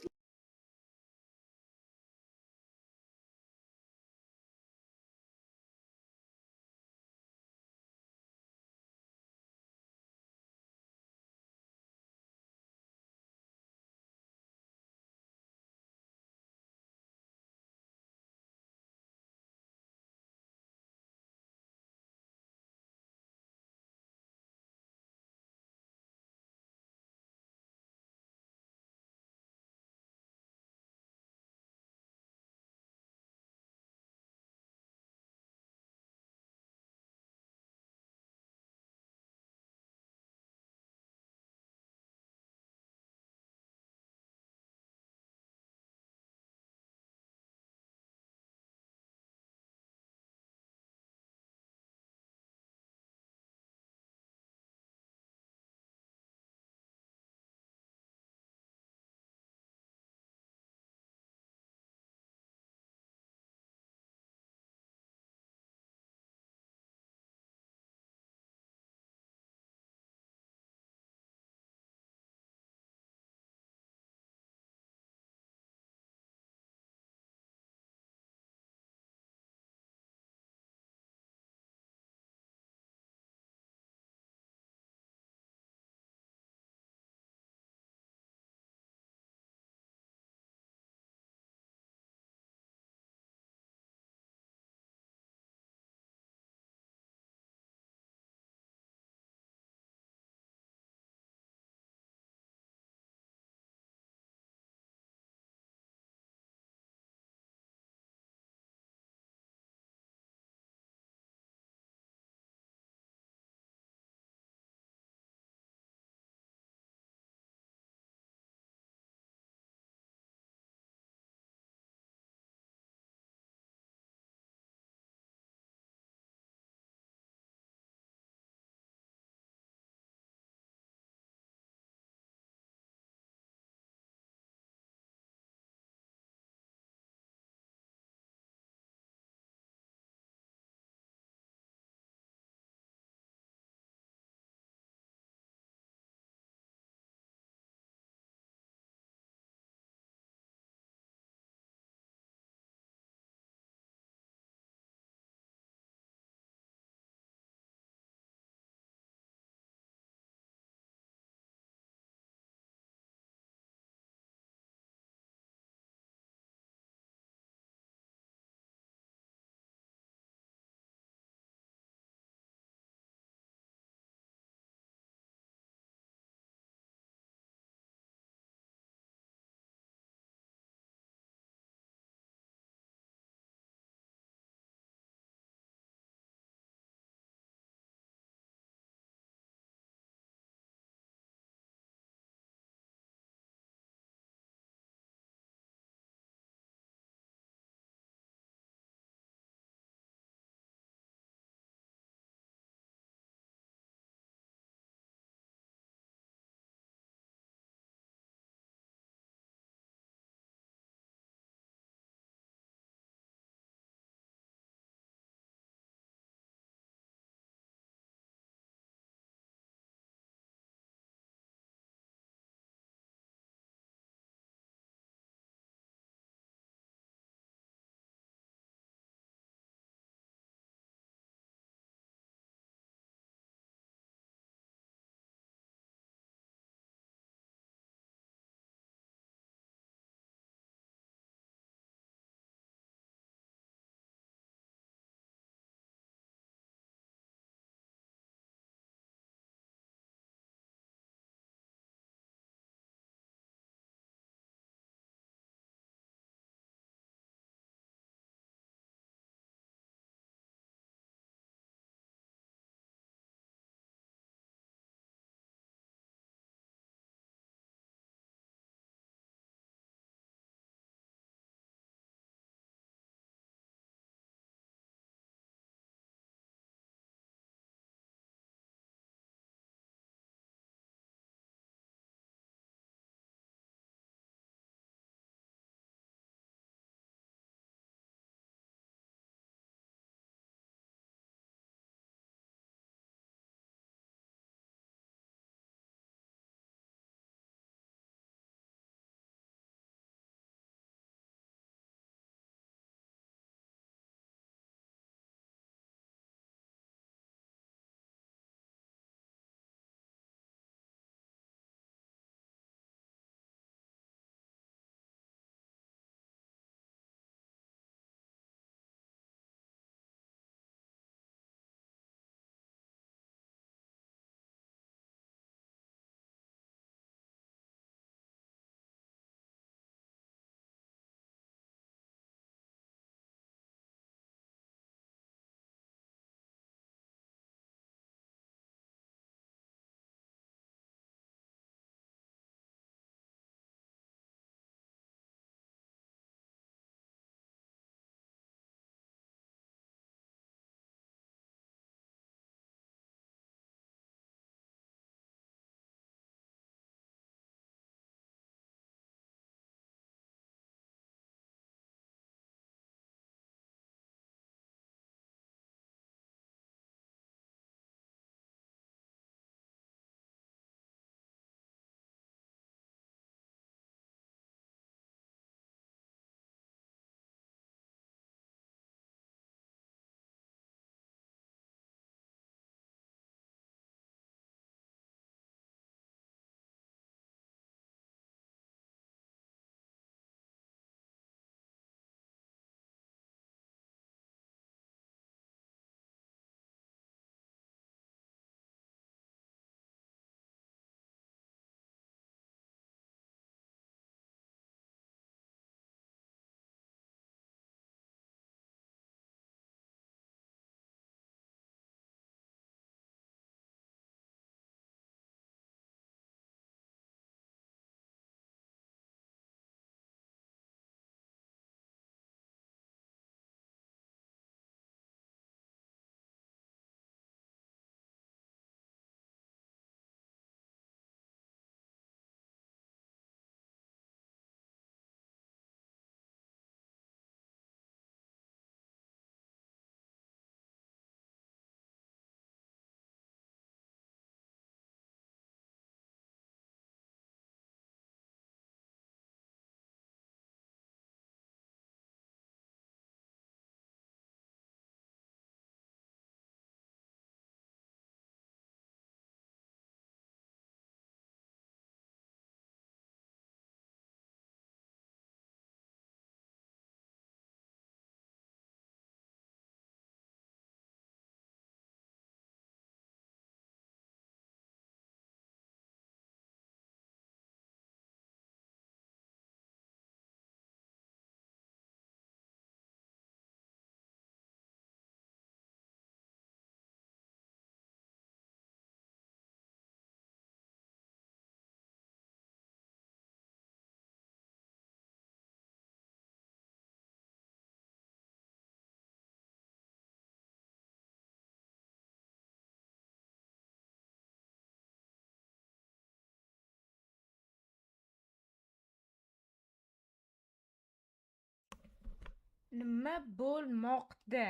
nima bo'lmoqda?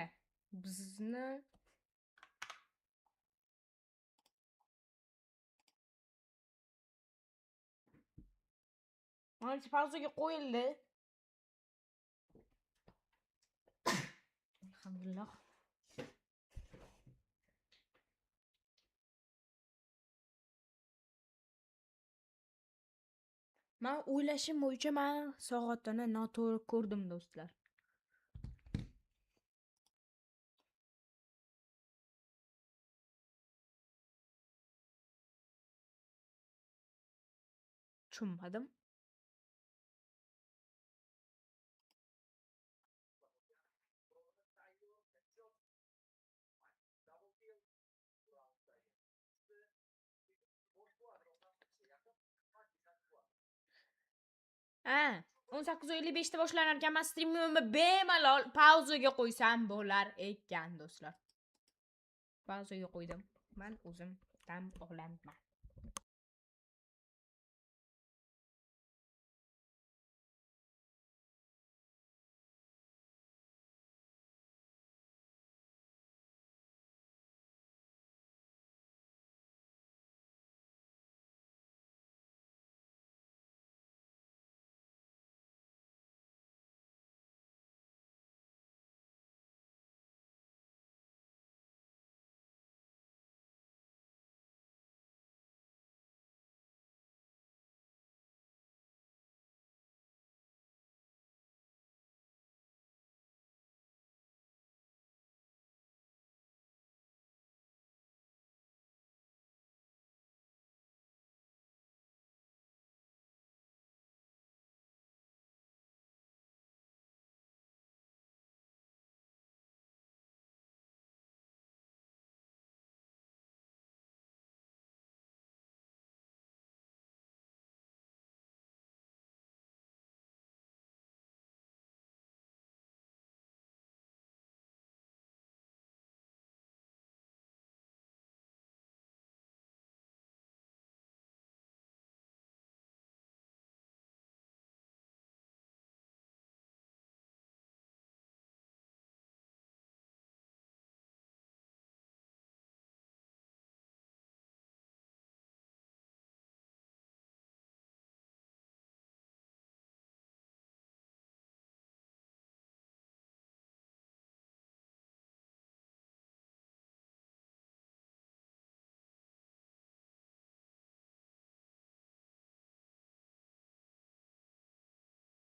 Bizni Mana pauzaga qo'yildi. Alhamdulillah. Men o'ylashim bo'yicha men soatini noto'g'ri ko'rdim, do'stlar. Tushunmadim. Ha, 18:55 da boshlanar ekan. Men streamimni bemalol pauzaga qo'ysam bo'lar ekan, do'stlar. Pauzaga qo'ydim. Men o'zim dam olaman.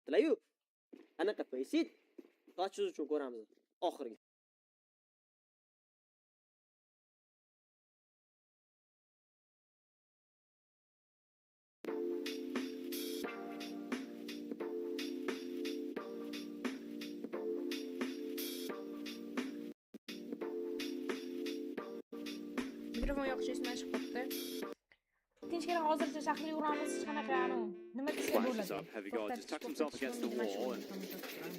Tilayu, anaqa paysit qachish uchun ko'ramiz. Oxirgi. Mikrofon yoqish esimdan chiqib qopti. Tinchgina hozircha shaxsiy uramiz hech qanaqa nima desa Flashes bo'ladi. up, heavy guard just tucks himself against the wall and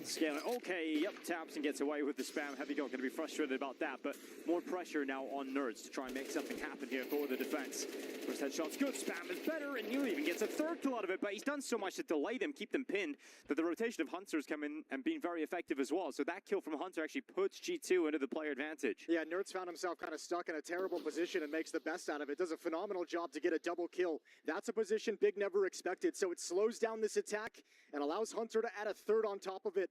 scaling. Okay, yep, taps and gets away with the spam. Heavy guard going to be frustrated about that, but more pressure now on Nerds to try and make something happen here for the defense. First headshot's good, spam is better, and Neil even gets a third kill out of it, but he's done so much to delay them, keep them pinned, that the rotation of Hunters come in and been very effective as well. So that kill from Hunter actually puts G2 into the player advantage. Yeah, Nerds found himself kind of stuck in a terrible position and makes the best out of it. Does a phenomenal job to get a double kill. That's a position Big never expected, so it slows down this attack and allows Hunter to add a third on top of it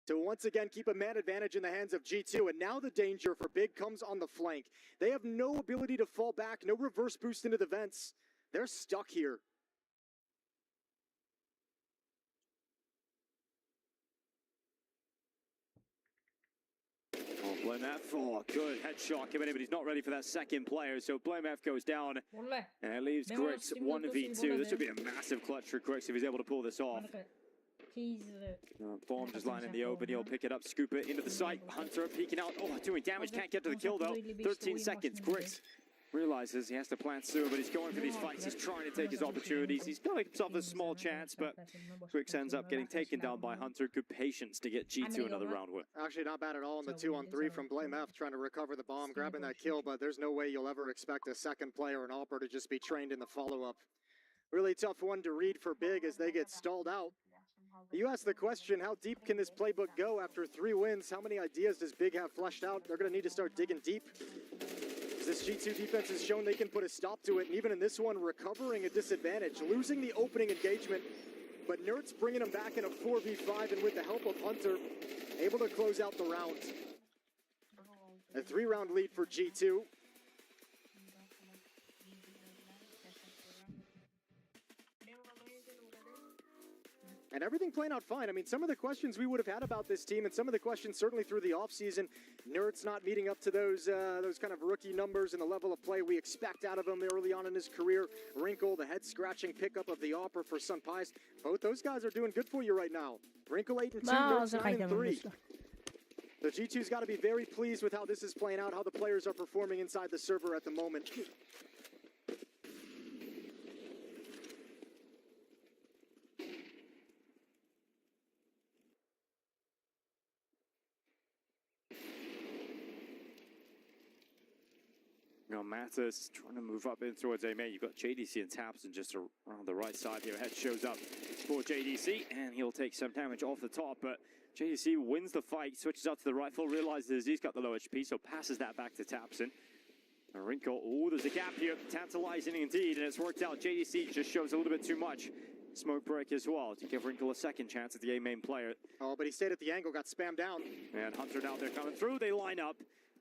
to once again keep a man advantage in the hands of G2. And now the danger for Big comes on the flank. They have no ability to fall back, no reverse boost into the vents. They're stuck here. Oh, Blame F. Oh, good headshot coming in, but he's not ready for that second player. So Blame F goes down, and it leaves Grix 1v2. This would be a massive clutch for Grix if he's able to pull this off. Bomb just lying in the open. He'll pick it up, scoop it into the site. Hunter peeking out. Oh, doing damage. Can't get to the kill, though. 13 seconds. Grix realizes he has to plant soon, but he's going for these fights. He's trying to take his opportunities. He's got himself a small chance, but Grix ends up getting taken down by Hunter. Good patience to get G2 another round win. Actually, not bad at all in the 2-on-3 from Blame F, trying to recover the bomb, grabbing that kill, but there's no way you'll ever expect a second player, an Alper, to just be trained in the follow-up. Really tough one to read for Big as they get stalled out. You asked the question, how deep can this playbook go after 3 wins? How many ideas does Big have fleshed out? They're going to need to start digging deep. This G2 defense has shown they can put a stop to it, and even in this one, recovering a disadvantage, losing the opening engagement, but Nerds bringing them back in a 4v5, and with the help of Hunter, able to close out the round. A 3-round lead for G2. And everything playing out fine. I mean, some of the questions we would have had about this team, and some of the questions certainly through the offseason, Nerds not meeting up to those kind of rookie numbers and the level of play we expect out of him early on in his career. Wrinkle, the head-scratching pickup of the Opera for Sun Pies. Both those guys are doing good for you right now. Wrinkle 8-2, Nerds 9-3. The G2's got to be very pleased with how this is playing out, how the players are performing inside the server at the moment. Now Mattis trying to move up in towards A main. You've got JDC and Tapson just around the right side here. Head shows up for JDC, and he'll take some damage off the top, but JDC wins the fight, switches out to the rifle, realizes he's got the low HP, so passes that back to Tapson. Wrinkle, oh, there's a gap here. Tantalizing indeed, and it's worked out. JDC just shows a little bit too much. Smoke break as well to give Wrinkle a second chance at the A main player. Oh, but he stayed at the angle, got spammed down. And Hunter now they're coming through. They line up.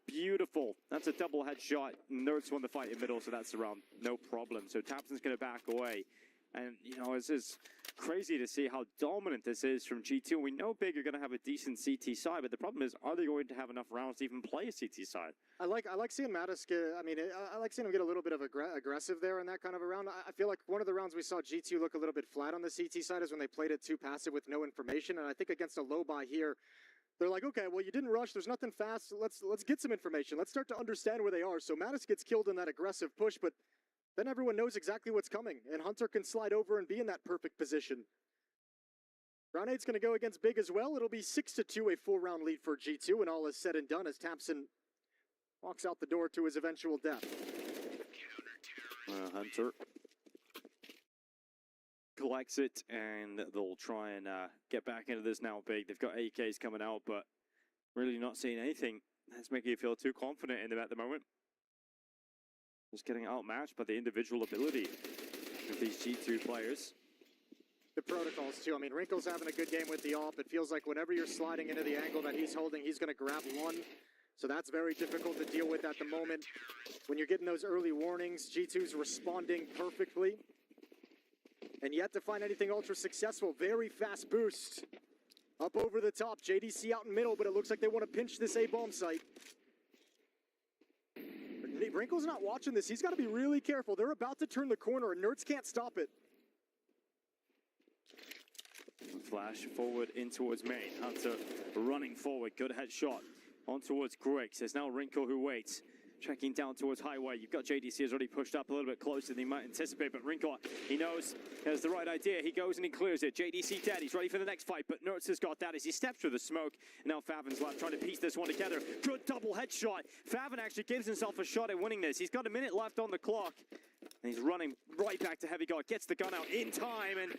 Beautiful. That's a double headshot. Nerds won the fight in middle, so that's around no problem. So Tapson's going to back away. And, you know, it's just crazy to see how dominant this is from G2. We know Big are going to have a decent CT side, but the problem is, are they going to have enough rounds to even play a CT side? I like seeing Mattis get, I like seeing him get a little bit of aggressive there in that kind of a round. I feel like one of the rounds we saw G2 look a little bit flat on the CT side is when they played it too passive with no information. And I think against a low buy here, they're like, okay, well, you didn't rush. There's nothing fast. Let's get some information. Let's start to understand where they are. So Mattis gets killed in that aggressive push, but then everyone knows exactly what's coming, and Hunter can slide over and be in that perfect position. Round 8's going to go against Big as well. It'll be 6-2, a 4-round lead for G2, and all is said and done as Tapson walks out the door to his eventual death. Hunter collects it, and they'll try and get back into this now. Big, they've got AKs coming out, but really not seeing anything that's making you feel too confident in them at the moment. Just getting outmatched by the individual ability of these G2 players. The protocols too. I mean, Wrinkle's having a good game with the AWP. It feels like whenever you're sliding into the angle that he's holding, he's going to grab one. So that's very difficult to deal with at the moment. When you're getting those early warnings, G2's responding perfectly. And yet to find anything ultra successful. Very fast boost. Up over the top. JDC out in middle, but it looks like they want to pinch this A-bomb site. Wrinkle's not watching this. He's got to be really careful. They're about to turn the corner, and Nerds can't stop it. Flash forward in towards main. Hunter running forward. Good headshot on towards Griggs. There's now Wrinkle who waits. Checking down towards highway. You've got JDC has already pushed up a little bit closer than he might anticipate, but Wrinkle, he knows he has the right idea. He goes and he clears it. JDC dead. He's ready for the next fight, but Nerds has got that as he steps through the smoke. And now Favin's left trying to piece this one together. Good double headshot. Favin actually gives himself a shot at winning this. He's got a minute left on the clock. And he's running right back to Heavy God. Gets the gun out in time and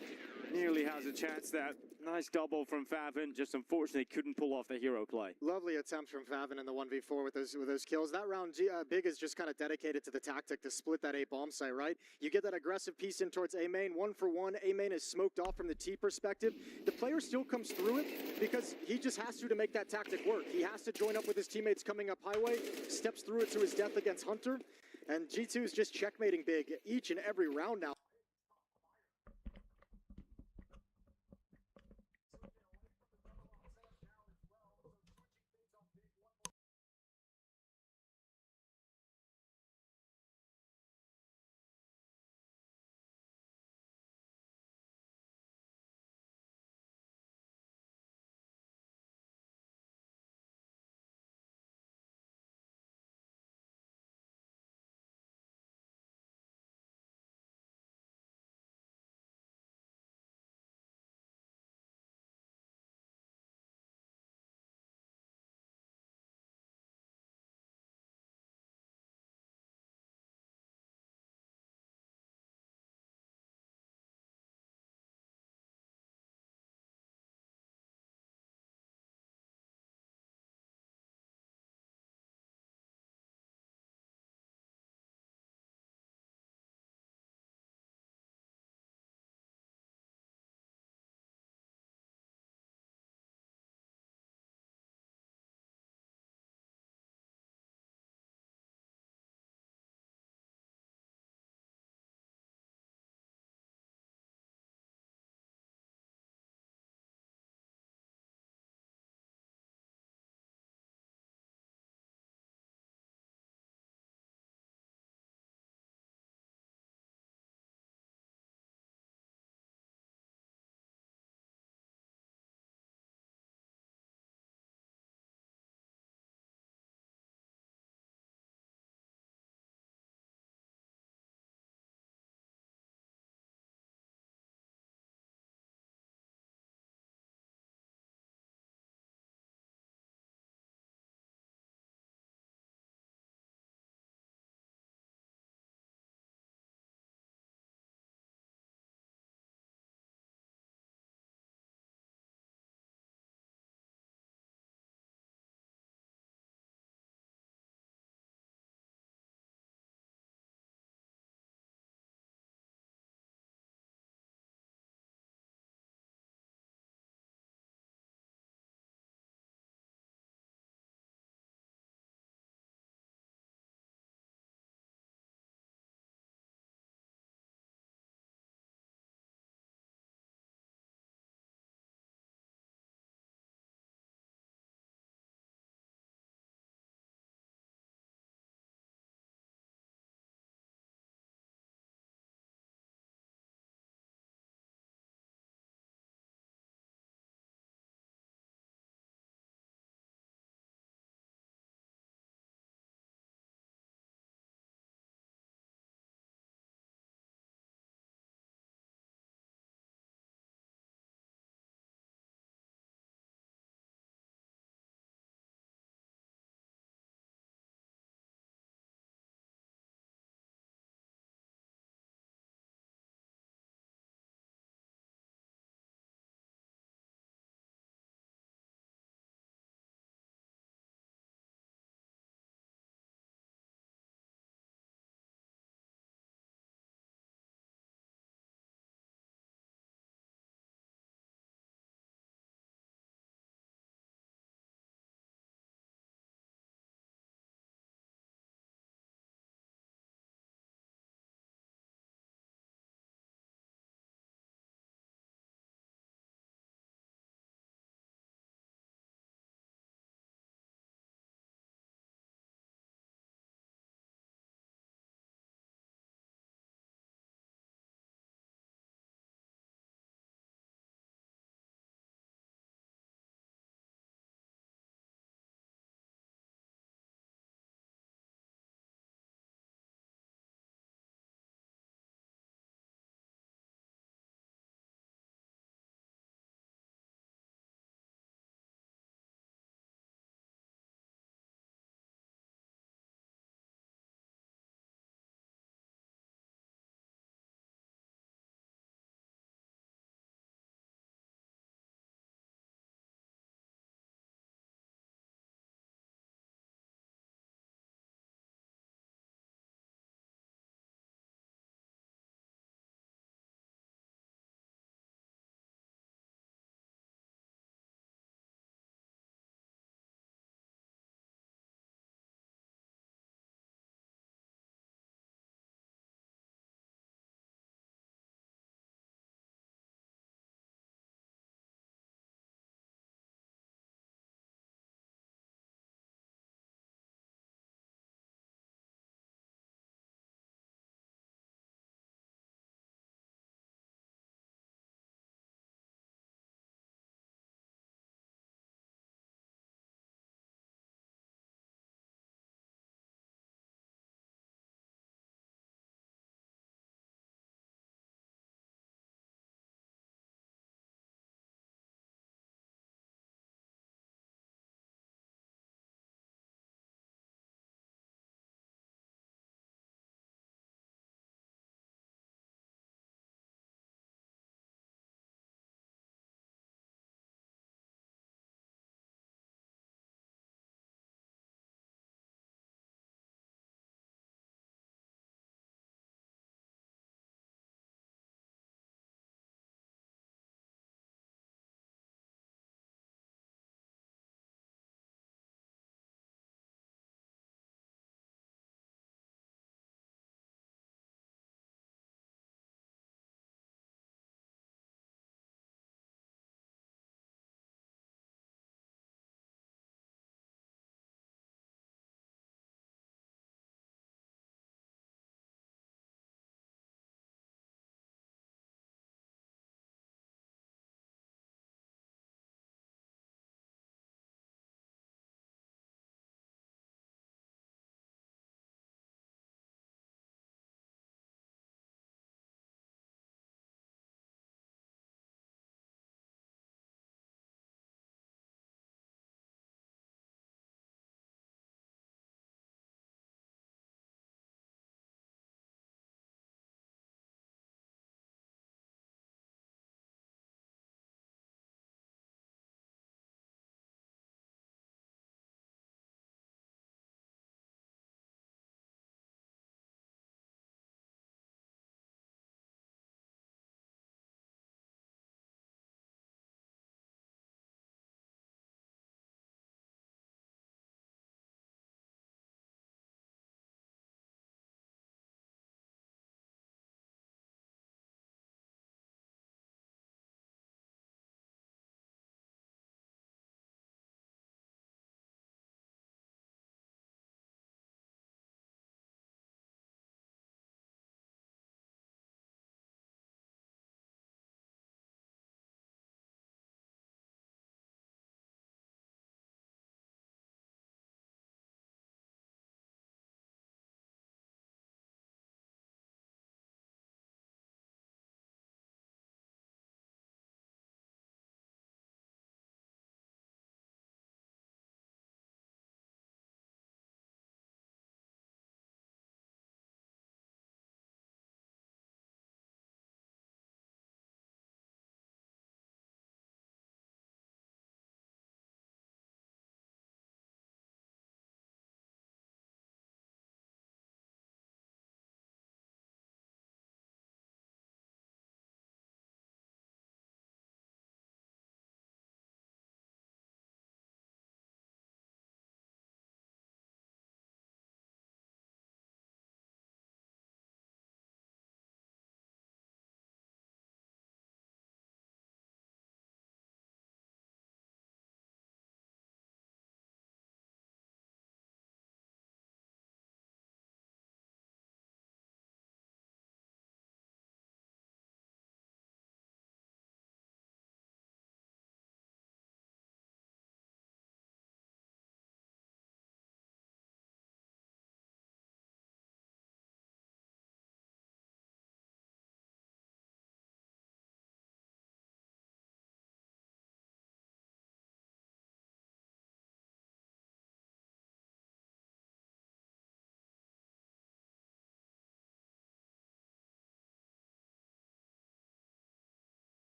nearly has a chance there. Nice double from Favin. Just unfortunately couldn't pull off the hero play. Lovely attempt from Favin in the 1v4 with those kills. That round, Big is just kind of dedicated to the tactic to split that A-bomb site, right? You get that aggressive piece in towards A-main, 1-for-1. A-main is smoked off from the T perspective. The player still comes through it because he just has to make that tactic work. He has to join up with his teammates coming up highway, steps through it to his death against Hunter. And G2 is just checkmating Big each and every round now.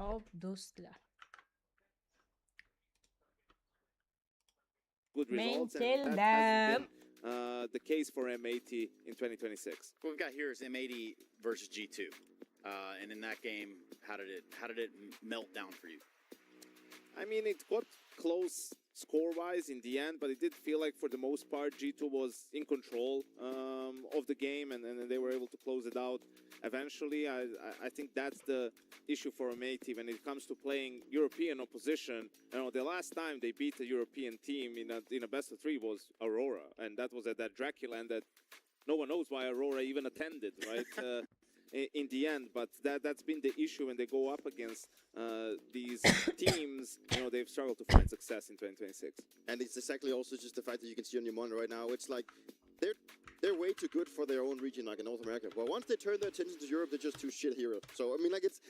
Hop, do'stlar. Good Men results, and that has been the case for M80 in 2026. What we've got here is M80 versus G2, and in that game, how did it melt down for you? I mean, it got close score-wise in the end, but it did feel like for the most part G2 was in control of the game, and they were able to close it out eventually. I think that's the issue for M80 when it comes to playing European opposition. You know, the last time they beat a European team in a best of 3 was Aurora, and that was at that Dracula, and that no one knows why Aurora even attended, right? In the end, but that's been the issue when they go up against these teams. You know, they've struggled to find success in 2026. And it's exactly also just the fact that you can see on your monitor right now. It's like they're way too good for their own region, like in North America. But once they turn their attention to Europe, they're just too shit here. So I mean, like that's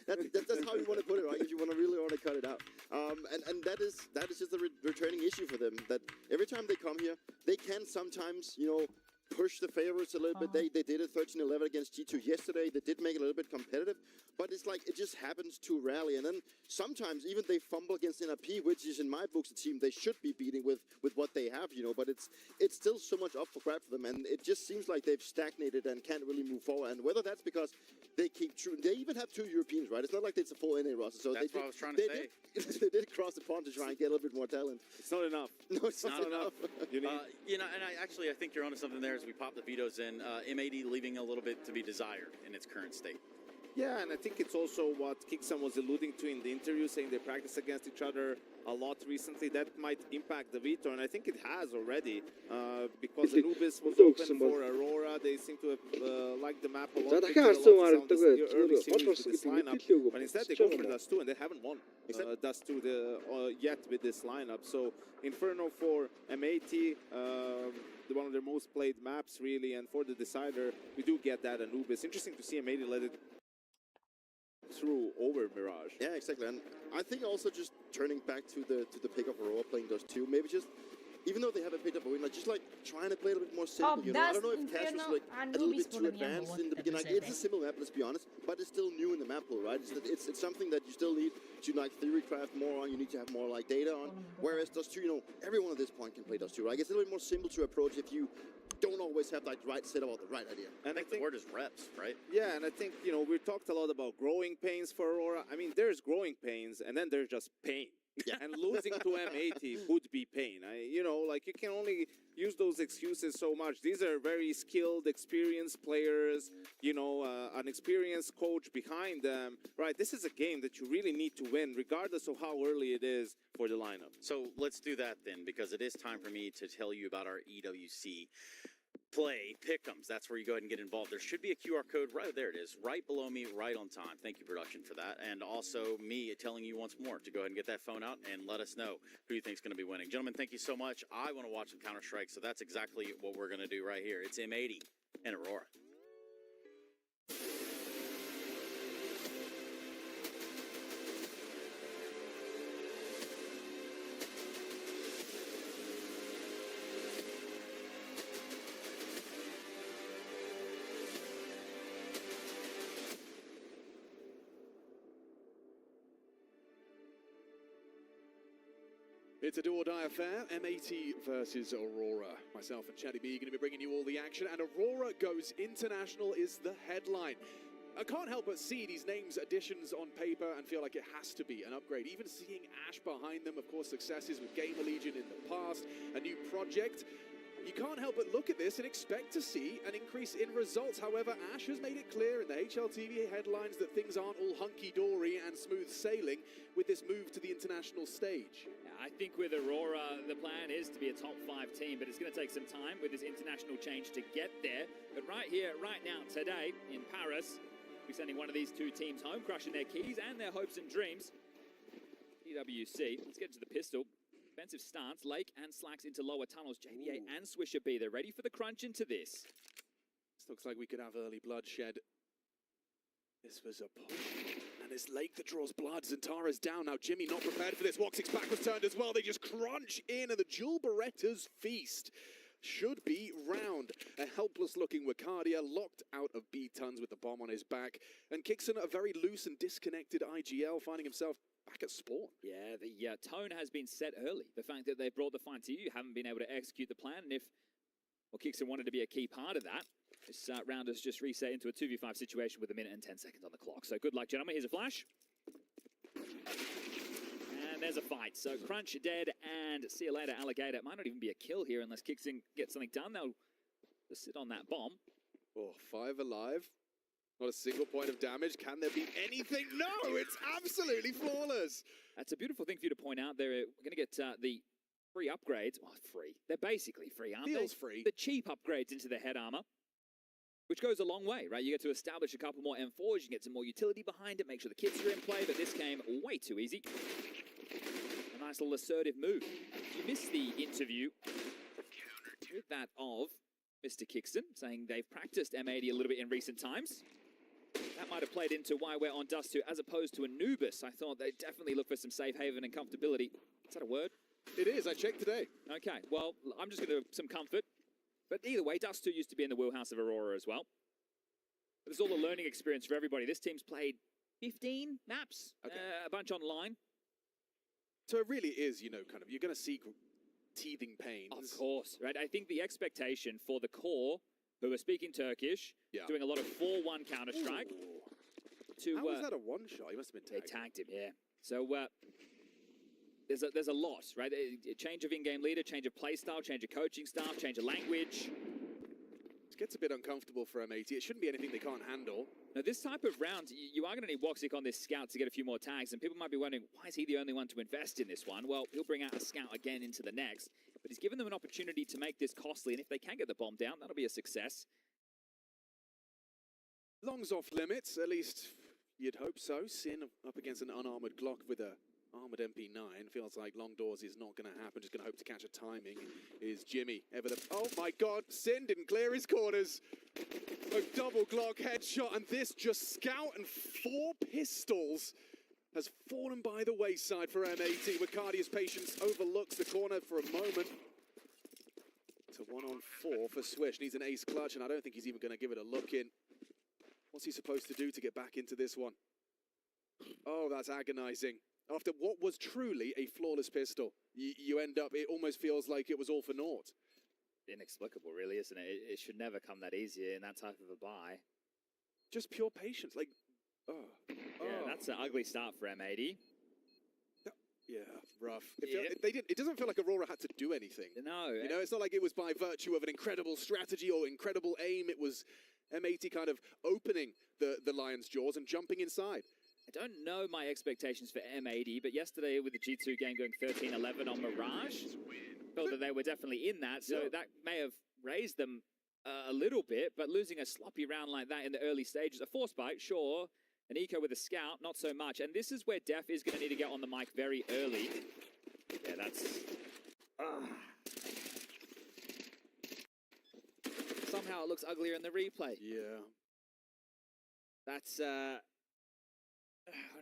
how you want to put it, right? If you really want to cut it out, and that is just a returning issue for them. That every time they come here, they can sometimes, you know, push the favorites a little bit. They did it 13-11 against G2 yesterday. They did make it a little bit competitive, but it's like it just happens too rarely. And then sometimes even they fumble against NRP, which is in my books a team they should be beating with what they have, you know. But it's still so much up for grab for them, and it just seems like they've stagnated and can't really move forward. And whether that's because they keep true, they even have 2 Europeans, right? It's not like it's a full NA roster. So That's what I was trying to say. They did cross the pond to try and get a little bit more talent. It's not enough. No, it's not enough. You know, and I think you're onto something there as we pop the vetoes in. M80 leaving a little bit to be desired in its current state. Yeah, and I think it's also what Kixam was alluding to in the interview, saying they practice against each other a lot recently. That might impact the veto, and I think it has already, because Anubis was open for Aurora. They seem to have liked the map a lot. They did a lot of sound this early series with this lineup, but instead they go for Dust 2, and they haven't won Dust 2 yet with this lineup. So Inferno for M80, one of their most played maps, really, and for the decider, we do get that Anubis. Interesting to see M80 let it through over Mirage. Yeah, exactly. And I think also just turning back to the pick of Aurora playing those 2, maybe just even though they haven't picked up a win, like just like trying to play a little bit more simple. You know, I don't know if Cash was like a little bit too advanced in the beginning. Like, it's a simple map, let's be honest, but it's still new in the map pool, right? It's something that you still need to like theory craft more on. You need to have more like data on. Whereas Dust 2, you know, everyone at this point can play Dust 2, right? It's a little bit more simple to approach if you don't always have like the right setup or the right idea. And I think the word is reps, right? Yeah, and I think, you know, we talked a lot about growing pains for Aurora. I mean, there's growing pains, and then there's just pain. Yeah. And losing to M80 would be pain. You know, like you can only use those excuses so much. These are very skilled, experienced players, you know, an experienced coach behind them, right? This is a game that you really need to win, regardless of how early it is for the lineup. So let's do that then, because it is time for me to tell you about our EWC play pick'ems. That's where you go ahead and get involved. There should be a QR code right there. It is right below me, right on time. Thank you, production, for that. And also me telling you once more to go ahead and get that phone out and let us know who you think is going to be winning. Gentlemen, thank you so much. I want to watch some Counter-Strike, so that's exactly what we're going to do right here. It's M80 and Aurora. It's a do-or-die affair, M80 versus Aurora. Myself and Chatty B are going to be bringing you all the action, and Aurora Goes International is the headline. I can't help but see these names, additions on paper, and feel like it has to be an upgrade. Even seeing Ash behind them, of course, successes with Gamer Legion in the past, a new project. You can't help but look at this and expect to see an increase in results. However, Ash has made it clear in the HLTV headlines that things aren't all hunky-dory and smooth sailing with this move to the international stage. I think with Aurora, the plan is to be a top 5 team, but it's going to take some time with this international change to get there. But right here, right now, today, in Paris, we're sending one of these 2 teams home, crushing their keys and their hopes and dreams. EWC, let's get to the pistol. Defensive stance, Lake and Slacks into lower tunnels. JDA and Swisher B, they're ready for the crunch into this. This looks like we could have early bloodshed. This was a push. And it's Lake that draws blood. Zantara's down. Now Jimmy not prepared for this. Woxic's back was turned as well. They just crunch in, and the Jewel Berettas feast. should be round. A helpless-looking Wakadia locked out of B-Tons with the bomb on his back, and Kixon, a very loose and disconnected IGL, finding himself back at spawn. Yeah, the tone has been set early. The fact that they brought the fight to you, you haven't been able to execute the plan, and if Kixon wanted to be a key part of that, this round has just reset into a 2v5 situation with a minute and 10 seconds on the clock. So good luck, gentlemen. Here's a flash. And there's a fight. So Crunch dead, and see you later, Alligator. It might not even be a kill here unless Kixon gets something done. They'll just sit on that bomb. Oh, 5 alive. Not a single point of damage. Can there be anything? No, it's absolutely flawless. That's a beautiful thing for you to point out there. We're going to get the free upgrades. Well, free. They're basically free, aren't they? Feels free. The cheap upgrades into the head armor, which goes a long way, right? You get to establish a couple more M4s, you get some more utility behind it, make sure the kits are in play, but this came way too easy. A nice little assertive move. You missed the interview with that of Mr. Kixon, saying they've practiced M80 a little bit in recent times. That might have played into why we're on Dust 2 as opposed to Anubis. I thought they'd definitely look for some safe haven and comfortability. Is that a word? It is, I checked today. Okay, well, I'm just going to some comfort. But either way, Dust 2 used to be in the wheelhouse of Aurora as well. But it's all a learning experience for everybody. This team's played 15 maps, okay. A bunch online. So it really is, you know, kind of, you're going to see teething pains. Of course, right? I think the expectation for the core, who are speaking Turkish, doing a lot of 4-1 Counter-Strike. How was that a one-shot? He must have been tagged. They tagged him, yeah. So there's a lot, right? A change of in-game leader, change of play style, change of coaching staff, change of language. It gets a bit uncomfortable for M80. It shouldn't be anything they can't handle. Now, this type of round, you are going to need Woxic on this scout to get a few more tags, and people might be wondering, why is he the only one to invest in this one? Well, he'll bring out a scout again into the next, but he's given them an opportunity to make this costly, and if they can get the bomb down, that'll be a success. Long's off limits, at least you'd hope so. Sin up against an unarmored Glock with a armored MP9. Feels like long doors is not going to happen. Just going to hope to catch a timing. Is Jimmy ever the... Oh my God, Sin didn't clear his corners. A double Glock headshot, and this just scout and 4 pistols has fallen by the wayside for M80. Wakadia's patience overlooks the corner for a moment. It's a 1-on-4 for Swish. Needs an ace clutch, and I don't think he's even going to give it a look in. What's he supposed to do to get back into this one? Oh, that's agonizing. After what was truly a flawless pistol, you end up, it almost feels like it was all for naught. Inexplicable, really, isn't it? It should never come that easy in that type of a buy. Just pure patience, like, Yeah, that's an ugly start for M80. Yeah, rough. It doesn't feel like Aurora had to do anything. No. You know, it's not like it was by virtue of an incredible strategy or incredible aim. It was M80 kind of opening the lion's jaws and jumping inside. I don't know my expectations for M80, but yesterday with the G2 game going 13-11 on Mirage, felt that they were definitely in that, so that may have raised them a little bit, but losing a sloppy round like that in the early stages, a force bite, sure, an eco with a scout, not so much, and this is where Def is going to need to get on the mic very early. Yeah, that's... Somehow it looks uglier in the replay. Yeah. That's one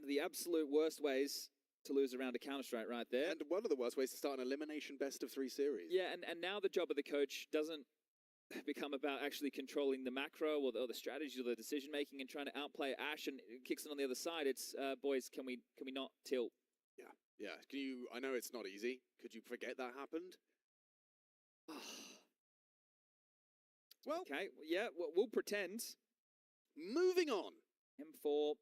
of the absolute worst ways to lose a round of Counter-Strike right there. And one of the worst ways to start an elimination best-of-3 series. Yeah, and now the job of the coach doesn't become about actually controlling the macro or the strategy or the decision-making and trying to outplay Ash and Kixon on the other side. It's, boys, can we not tilt? Yeah. I know it's not easy. Could you forget that happened? Well, okay, yeah, we'll pretend. Moving on. M4,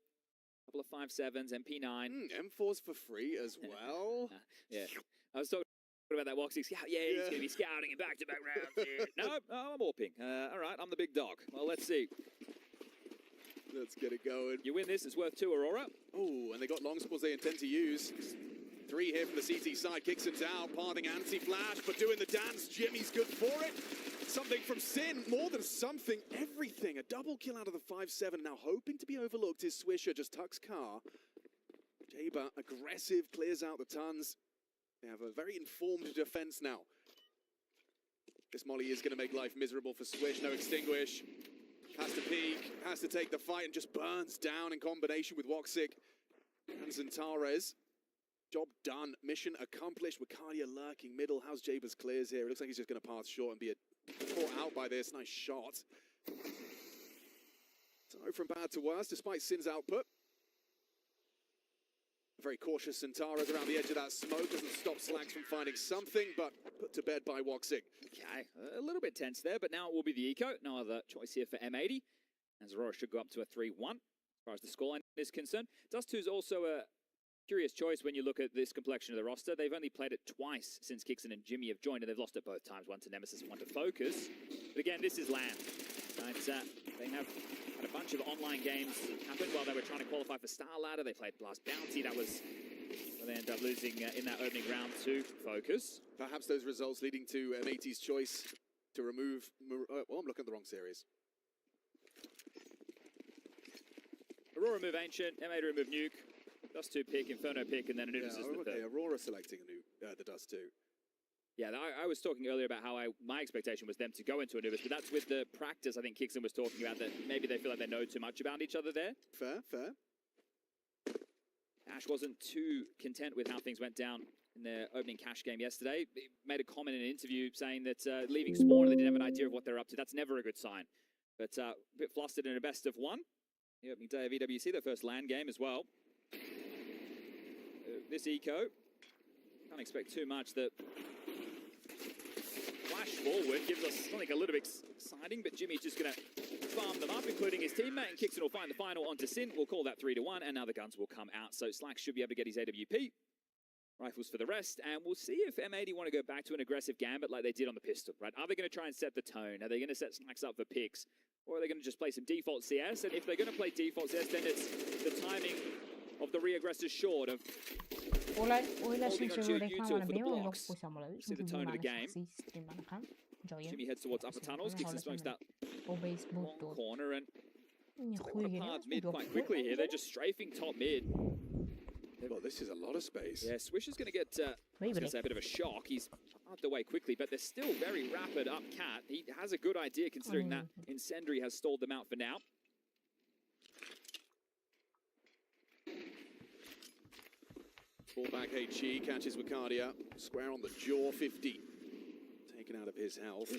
couple of 5.7s, MP9. M4's for free as well. Yeah, I was talking about that Woxic scout. Yeah, he's going to be scouting in back-to-back rounds here. No, I'm AWPing. All right, I'm the big dog. Well, let's see. Let's get it going. You win this, it's worth 2, Aurora. Oh, and they got long spawns they intend to use. 3 here from the CT side. Kixon's out, parting anti-flash, but doing the dance. Jimmy's good for it. Something from Sin, more than something, everything. A double kill out of the 5-7. Now hoping to be overlooked is Swisher, just tucks car. Jaber, aggressive, clears out the tons. They have a very informed defense now. This molly is going to make life miserable for Swish. No extinguish. Has to peek, has to take the fight, and just burns down in combination with Woxic and Zentares. Job done. Mission accomplished. Wakadia lurking middle. How's Jabers clears here? It looks like he's just going to pass short and be caught out by this. Nice shot. So from bad to worse, despite Sin's output. Very cautious Centaurus around the edge of that smoke. Doesn't stop Slacks from finding something, but put to bed by Woxing. Okay, a little bit tense there, but now it will be the Eco. No other choice here for M80. As Aurora should go up to a 3-1 as far as the scoreline is concerned. Dust 2 is also a curious choice when you look at this complexion of the roster. They've only played it twice since Kixon and Jimmy have joined, and they've lost it both times, one to Nemesis, one to Focus. But again, this is LAN. They have had a bunch of online games happen while they were trying to qualify for Star Ladder. They played Blast Bounty. That was where they ended up losing in that opening round to Focus. Perhaps those results leading to M80's choice to remove... I'm looking at the wrong series. Aurora move Ancient, M80 remove Nuke, Dust 2 pick, Inferno pick, and then Anubis is the third. Aurora selecting the Dust 2. Yeah, I was talking earlier about how my expectation was them to go into Anubis, but that's with the practice I think Kixon was talking about, that maybe they feel like they know too much about each other there. Fair. Ash wasn't too content with how things went down in their opening cash game yesterday. He made a comment in an interview saying that leaving Spawn and they didn't have an idea of what they're up to. That's never a good sign. But a bit flustered in a best of one. The opening day of EWC, their first LAN game as well. This Eco, can't expect too much. The flash forward gives us something a little bit exciting, but Jimmy's just going to farm them up, including his teammate, and Kixon will find the final onto Sin. We'll call that 3-1, and now the guns will come out. So Slack should be able to get his AWP. Rifles for the rest, and we'll see if M80 want to go back to an aggressive gambit like they did on the pistol, right? Are they going to try and set the tone? Are they going to set Slacks up for picks? Or are they going to just play some default CS? And if they're going to play default CS, then it's the timing of the reaggressors short of holding on to util for the blocks. See the tone of the game. Jimmy heads towards upper tunnels, Kixon smokes that long corner, and so they want to path mid quite quickly here. They're just strafing top mid. Well, this is a lot of space. Yeah, Swish is going to get I was going to say a bit of a shock. He's out the way quickly, but they're still very rapid up Cat. He has a good idea considering that Incendiary has stalled them out for now. Fullback HE catches Wakadia. Square on the jaw, 50. Taken out of his health.